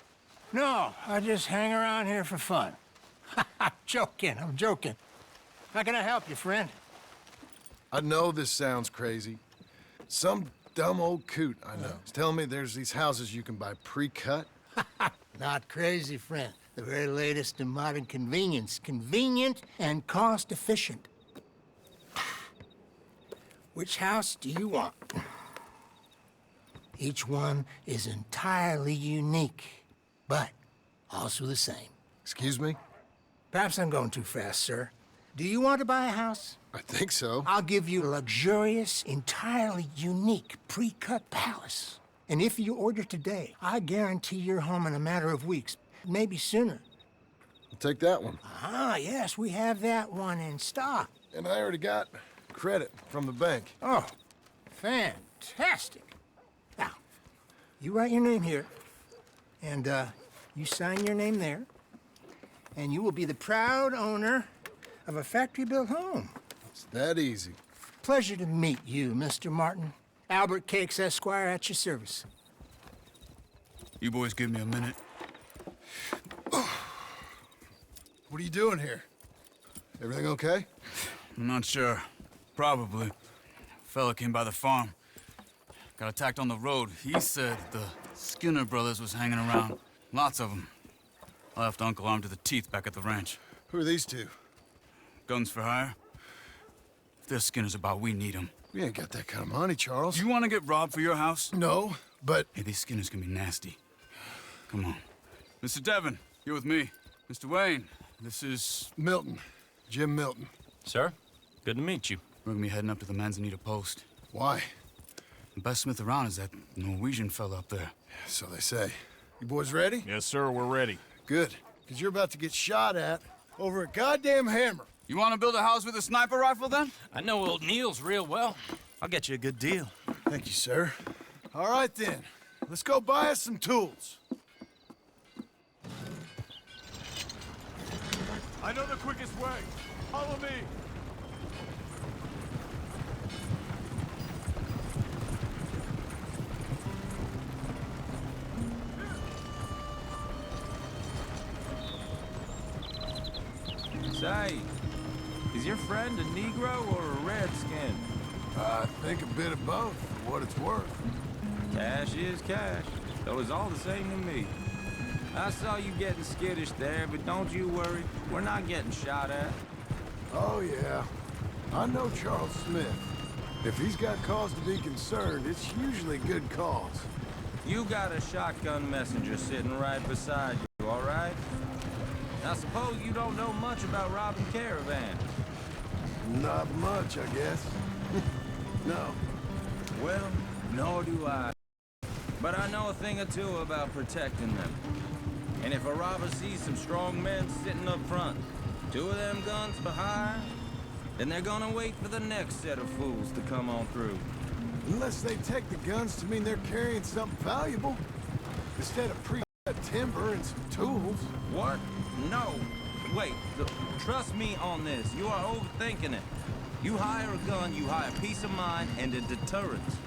No, I just hang around here for fun. I'm joking. How can I help you, friend? I know this sounds crazy. Some dumb old coot I know is telling me there's these houses you can buy pre-cut. Not crazy, friend. The very latest in modern convenience. Convenient and cost-efficient. Which house do you want? Each one is entirely unique, but also the same. Excuse me? Perhaps I'm going too fast, sir. Do you want to buy a house? I think so. I'll give you a luxurious, entirely unique pre-cut palace. And if you order today, I guarantee you're home in a matter of weeks, maybe sooner. I'll take that one. Ah, yes, we have that one in stock. And I already got credit from the bank. Oh, fantastic. Now, you write your name here, and you sign your name there, and you will be the proud owner of a factory-built home. It's that easy. Pleasure to meet you, Mr. Martin. Albert Cakes, Esquire, at your service. You boys give me a minute. What are you doing here? Everything okay? I'm not sure. Probably. Fella came by the farm. Got attacked on the road. He said the Skinner brothers was hanging around. Lots of them. I left Uncle armed to the teeth back at the ranch. Who are these two? Guns for hire. If they're Skinner's about, we need them. We ain't got that kind of money, Charles. You want to get robbed for your house? No, but... Hey, these Skinners can be nasty. Come on. Mr. Devon, you're with me. Mr. Wayne, this is... Milton. Jim Milton. Sir, good to meet you. We're gonna be heading up to the Manzanita Post. Why? The best smith around is that Norwegian fella up there. So they say. You boys ready? Yes, sir, we're ready. Good, because you're about to get shot at over a goddamn hammer. You want to build a house with a sniper rifle, then? I know old Neil's real well. I'll get you a good deal. Thank you, sir. All right, then. Let's go buy us some tools. I know the quickest way. Follow me. Say, is your friend a Negro or a Redskin? I think a bit of both, for what it's worth. Cash is cash, though it's all the same to me. I saw you getting skittish there, but don't you worry. We're not getting shot at. Oh, yeah. I know Charles Smith. If he's got cause to be concerned, it's usually good cause. You got a shotgun messenger sitting right beside you, all right? I suppose you don't know much about robbing caravans. Not much, I guess. No. Well, nor do I. But I know a thing or two about protecting them. And if a robber sees some strong men sitting up front, two of them guns behind, then they're gonna wait for the next set of fools to come on through. Unless they take the guns to mean they're carrying something valuable. Instead of pre-cut timber and some tools. What? No. Wait, look, trust me on this. You are overthinking it. You hire a gun, you hire peace of mind and a deterrence.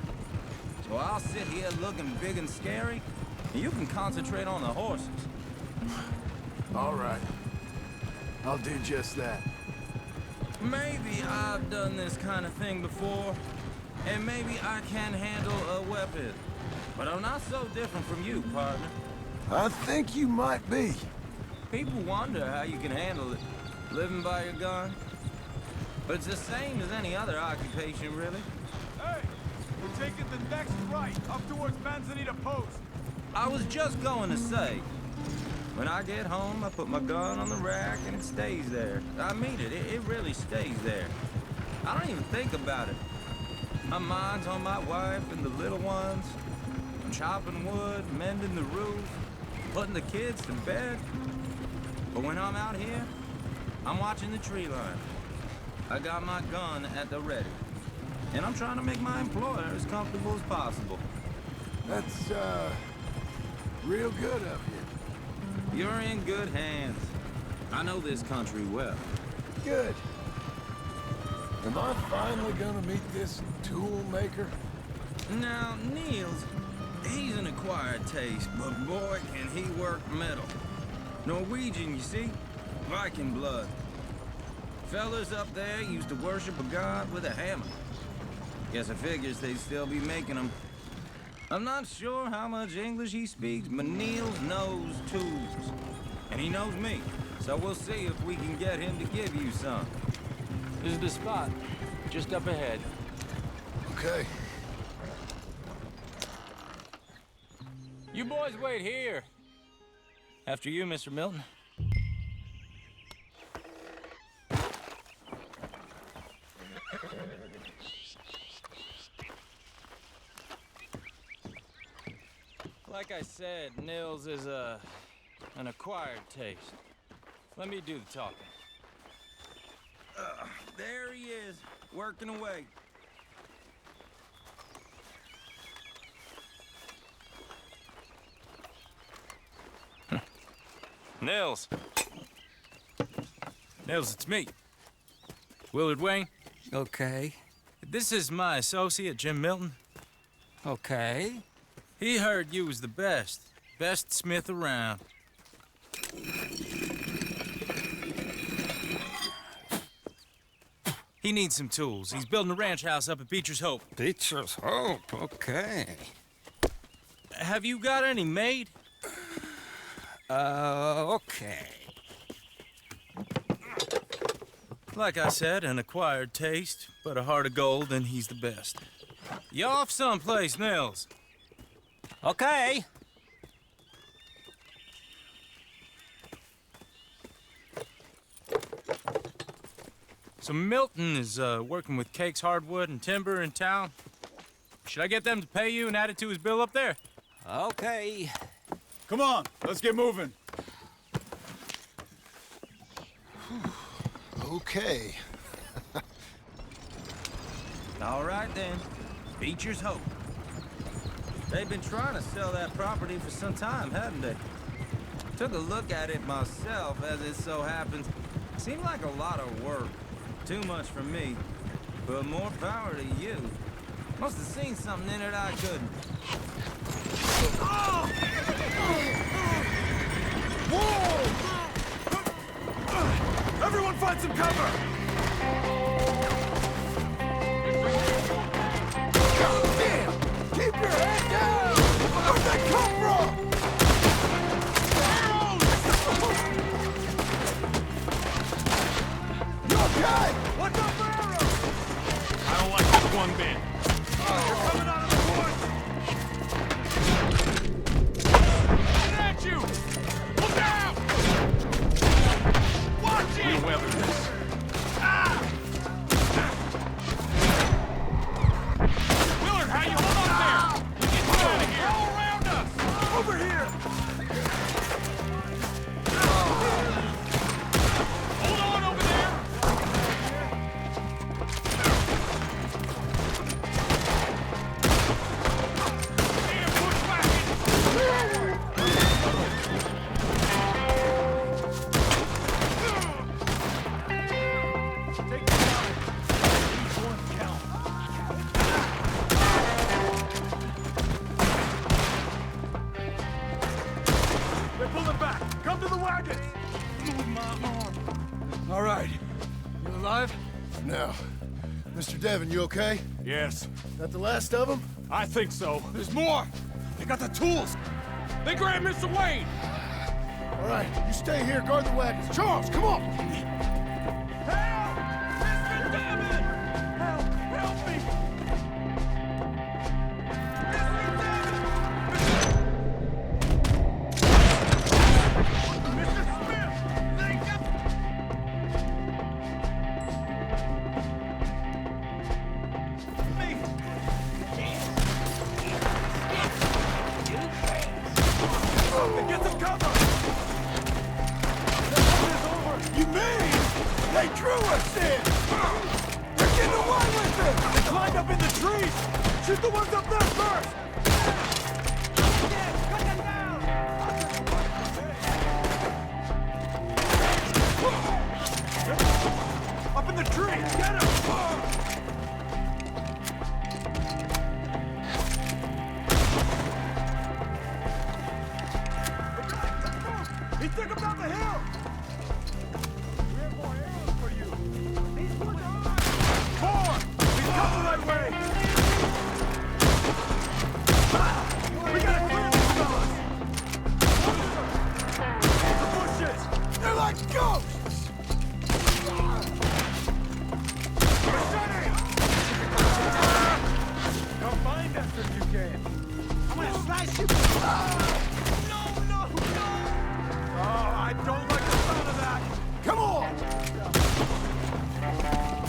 So I'll sit here looking big and scary, and you can concentrate on the horses. All right. I'll do just that. Maybe I've done this kind of thing before, and maybe I can handle a weapon. But I'm not so different from you, partner. I think you might be. People wonder how you can handle it, living by your gun. But it's the same as any other occupation, really. Hey, we're taking the next right, up towards Manzanita Post. I was just going to say, when I get home, I put my gun on the rack and it stays there. I mean it, it really stays there. I don't even think about it. My mind's on my wife and the little ones. I'm chopping wood, mending the roof, putting the kids to bed. But when I'm out here, I'm watching the tree line. I got my gun at the ready. And I'm trying to make my employer as comfortable as possible. That's, real good of you. You're in good hands. I know this country well. Good. Am I finally gonna meet this tool maker? Now, Niels, he's an acquired taste, but boy, can he work metal. Norwegian, you see? Viking blood. Fellas up there used to worship a god with a hammer. Guess I figures they'd still be making them. I'm not sure how much English he speaks, but Niels knows tools. And he knows me, so we'll see if we can get him to give you some. This is the spot, just up ahead. Okay. You boys wait here. After you, Mr. Milton. Like I said, Nils is an acquired taste. Let me do the talking. There he is, working away. Nils. Nils, it's me. Willard Wayne. Okay. This is my associate, Jim Milton. Okay. He heard you was the best. Best smith around. He needs some tools. He's building a ranch house up at Beecher's Hope. Beecher's Hope, okay. Have you got any made? Okay. Like I said, an acquired taste, but a heart of gold, and he's the best. You off someplace, Nils? Okay. So Milton is working with Cake's Hardwood and Timber in town. Should I get them to pay you and add it to his bill up there? Okay. Come on, let's get moving. Okay. All right then, Beecher's Hope. They've been trying to sell that property for some time, haven't they? Took a look at it myself, as it so happens. Seemed like a lot of work. Too much for me, but more power to you. Must have seen something in it I couldn't. Whoa! Everyone find some cover! God damn! Keep your head down! Where'd they come from? You okay? Watch out for arrows! I don't like this one bit. They're coming out of the woods! Get at you! Look out! Watch it! We'll weather this. Willard, how you hold up there? We get you out of here! All around us! Over here! Hold on over there! Damn bushwhackers! Take the time. Each one count. They're pulling back. Come to the wagon. Move my arm. All right. You alive? Now, Mr. Devon, you okay? Yes. That the last of them? I think so. There's more! They got the tools! They grabbed Mr. Wayne! All right, you stay here, guard the wagons. Charles, come on! Get some cover! You mean they drew us in? They're getting away with it! They climbed up in the trees! Shoot the ones up there first! Up in the tree! Get him! He took him down the hill! We have more arrows for you! These ones are ours! More! He's coming that way! We gotta clear these fellas! The bushes! They're like ghosts! Machete! Come find us if you can! I'm gonna slice you! Oh, I don't like the sound of that! Come on!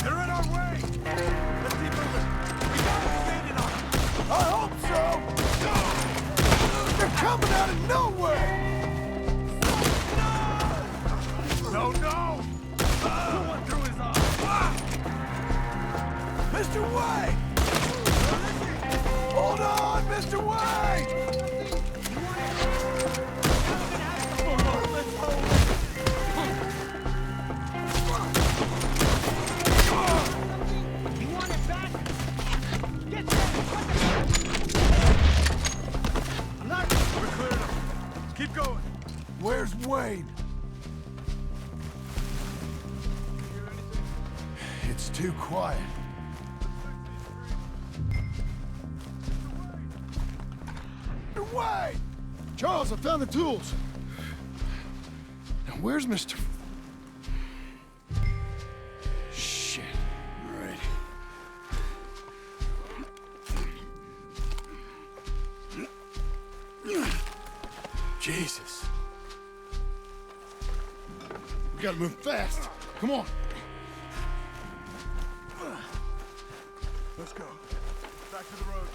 They're in our way! Let's keep moving! We gotta be gaining on them! I hope so! They're coming out of nowhere! No, no! Someone threw his arm! Mr. Wayne! Hold on, Mr. Wayne! We're clearing them! Keep going! Where's Wayne? It's too quiet. Mr. Wayne! Charles, I found the tools. Now, where's Mr. Shit. Right. Jesus. We gotta move fast. Come on. Let's go. Back to the road.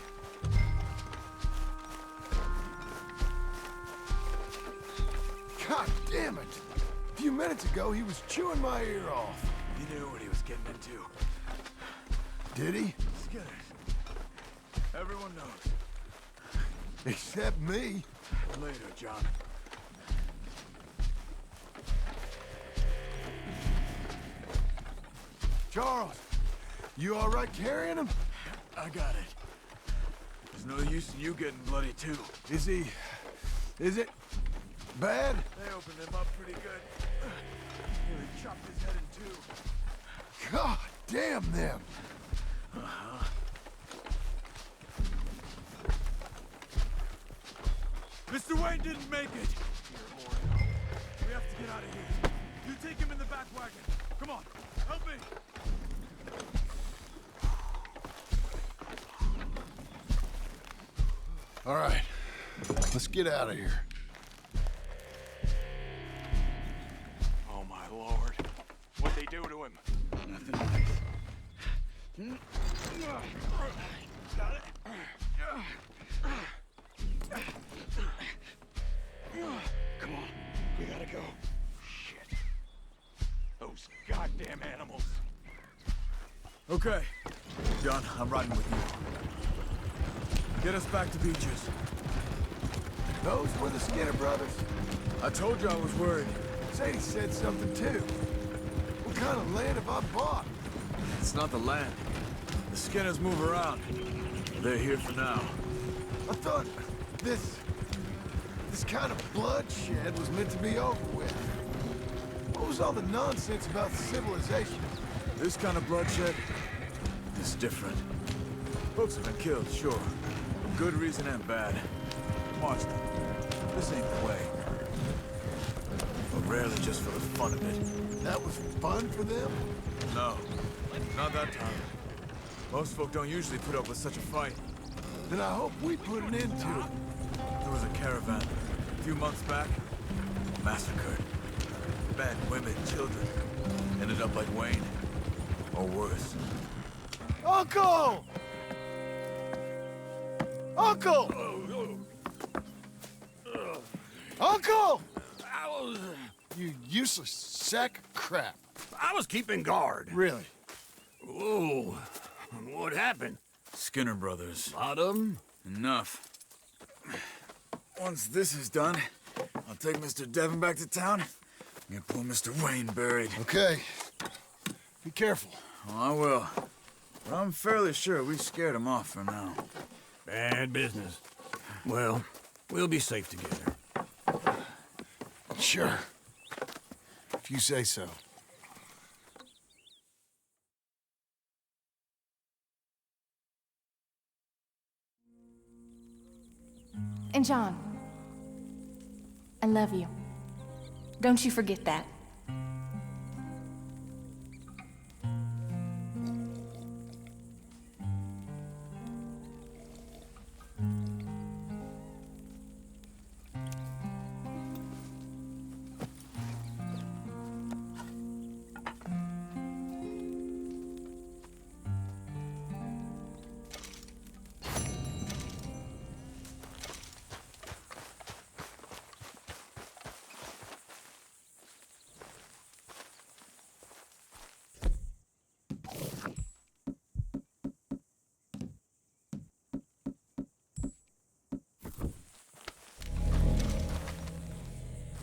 God damn it! A few minutes ago, he was chewing my ear off. He knew what he was getting into. Did he? Skinners. Everyone knows. Except me. Later, John. Charles, you all right carrying him? I got it. There's no use in you getting bloody too. Is it bad? They opened him up pretty good. Nearly chopped his head in two. God damn them. Uh-huh. Mr. Wayne didn't make it. We have to get out of here. You take him in the back wagon. Come on, help me. All right, let's get out of here. Oh my lord. What'd they do to him? Nothing nice. Got it. Come on, we gotta go. Shit. Those goddamn animals. Okay. John, I'm riding with you. Get us back to Beaches. Those were the Skinner brothers. I told you I was worried. Sadie said something too. What kind of land have I bought? It's not the land. The Skinners move around. They're here for now. I thought this kind of bloodshed was meant to be over with. What was all the nonsense about civilization? This kind of bloodshed is different. Folks have been killed, sure. For good reason and bad. Watch them. This ain't the way. But rarely just for the fun of it. That was fun for them? No, not that time. Most folk don't usually put up with such a fight. Then I hope we put an end to it. There was a caravan a few months back. Massacred. Men, women, children. Ended up like Wayne. Or worse. Uncle! Uncle! Uncle! You useless sack of crap. I was keeping guard. Really? Whoa. What happened? Skinner brothers. Lot of them? Enough. Once this is done, I'll take Mr. Devon back to town and get poor Mr. Wayne buried. Okay. Be careful. Oh, I will. But I'm fairly sure we scared him off for now. Bad business. Well, we'll be safe together. Sure. If you say so. And John, I love you. Don't you forget that.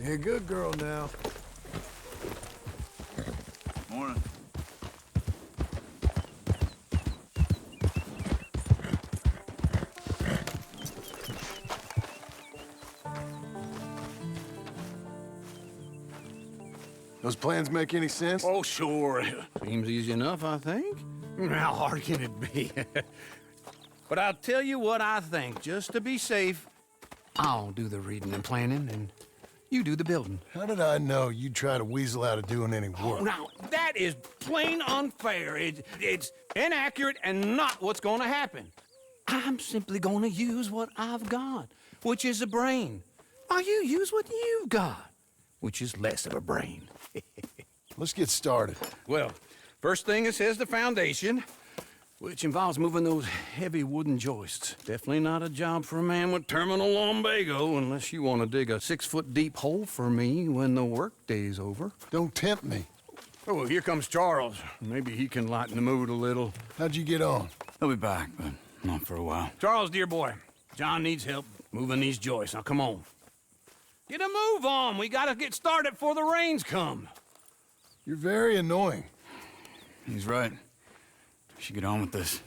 Be a good girl now. Morning. Those plans make any sense? Oh, sure. Seems easy enough, I think. How hard can it be? But I'll tell you what I think. Just to be safe, I'll do the reading and planning, and you do the building. How did I know you'd try to weasel out of doing any work? Oh, now, that is plain unfair. It's inaccurate and not what's gonna happen. I'm simply gonna use what I've got, which is a brain. While you use what you've got, which is less of a brain. Let's get started. Well, first thing it says the foundation, which involves moving those heavy wooden joists. Definitely not a job for a man with terminal lumbago, unless you want to dig a 6-foot deep hole for me when the workday's over. Don't tempt me. Oh, here comes Charles. Maybe he can lighten the mood a little. How'd you get on? He'll be back, but not for a while. Charles, dear boy, John needs help moving these joists. Now, come on. Get a move on. We gotta get started before the rains come. You're very annoying. He's right. We should get on with this.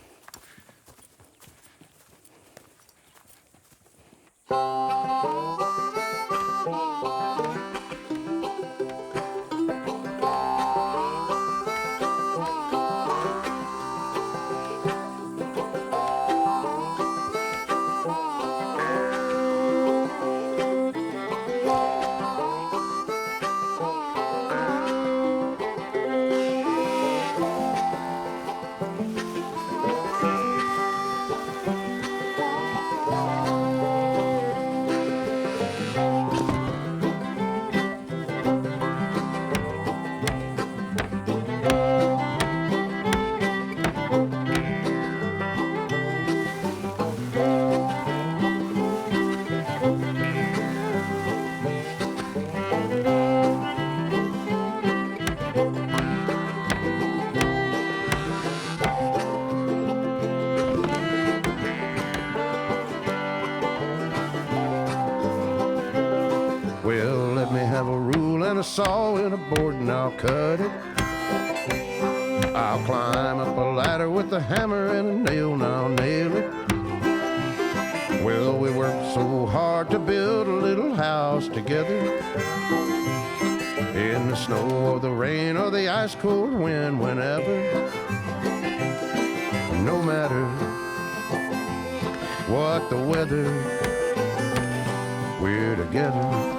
Saw and a board and I'll cut it. I'll climb up a ladder with a hammer and a nail and I'll nail it. Well, we worked so hard to build a little house together. In the snow or the rain or the ice cold wind, whenever, no matter what the weather, we're together.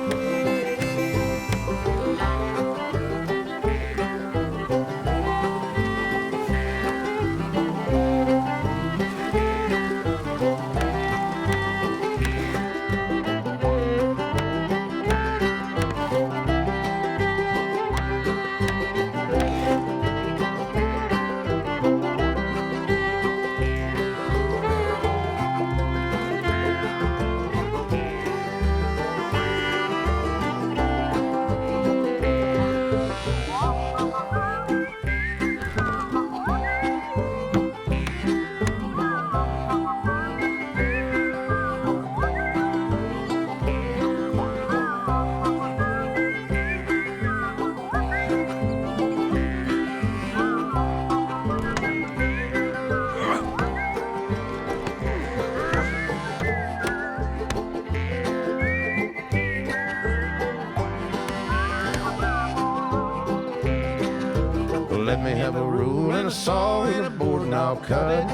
Let me have a rule and a saw and a board and I'll cut it.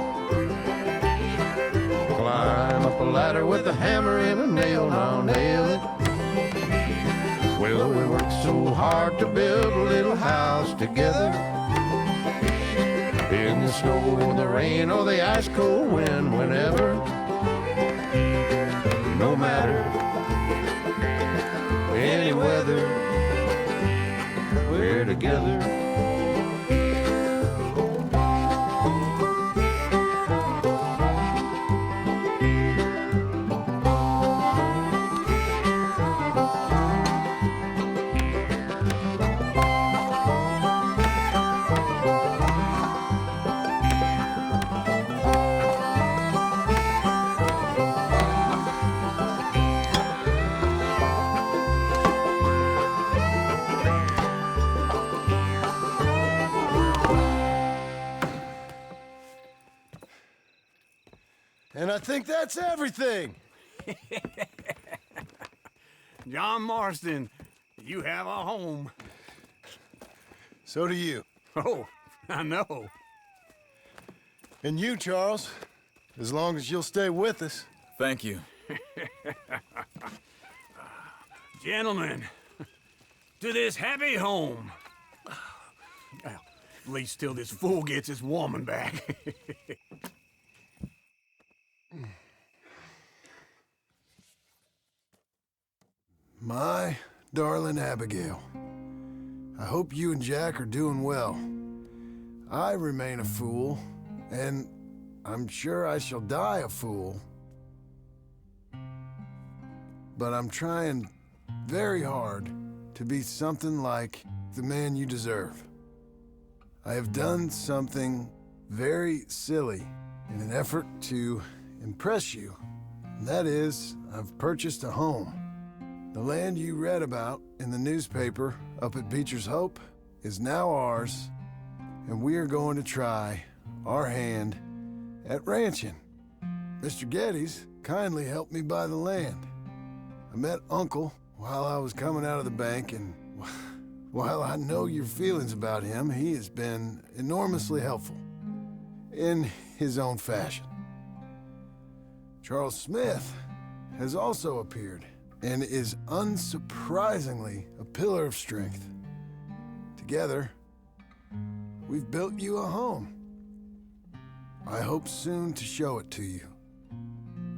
Climb up a ladder with a hammer and a nail and I'll nail it. Well, we worked so hard to build a little house together. In the snow or the rain or the ice cold wind, whenever, no matter any weather, we're together. And I think that's everything. John Marston, you have a home. So do you. Oh, I know. And you, Charles, as long as you'll stay with us. Thank you. Gentlemen, to this happy home. Well, at least till this fool gets his woman back. My darling Abigail, I hope you and Jack are doing well. I remain a fool, and I'm sure I shall die a fool. But I'm trying very hard to be something like the man you deserve. I have done something very silly in an effort to impress you. And that is, I've purchased a home. The land you read about in the newspaper up at Beecher's Hope is now ours, and we are going to try our hand at ranching. Mr. Geddes kindly helped me buy the land. I met Uncle while I was coming out of the bank, and while I know your feelings about him, he has been enormously helpful in his own fashion. Charles Smith has also appeared and is unsurprisingly a pillar of strength. Together, we've built you a home. I hope soon to show it to you.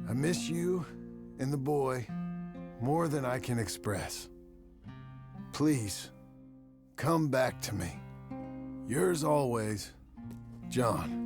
I miss you and the boy more than I can express. Please, come back to me. Yours always, John.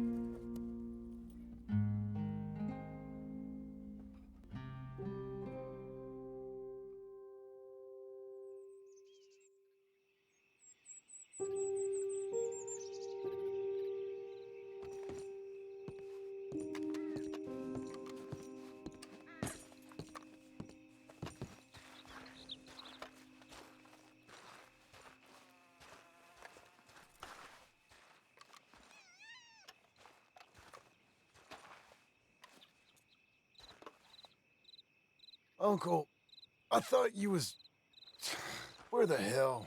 Uncle, I thought you was... Where the hell?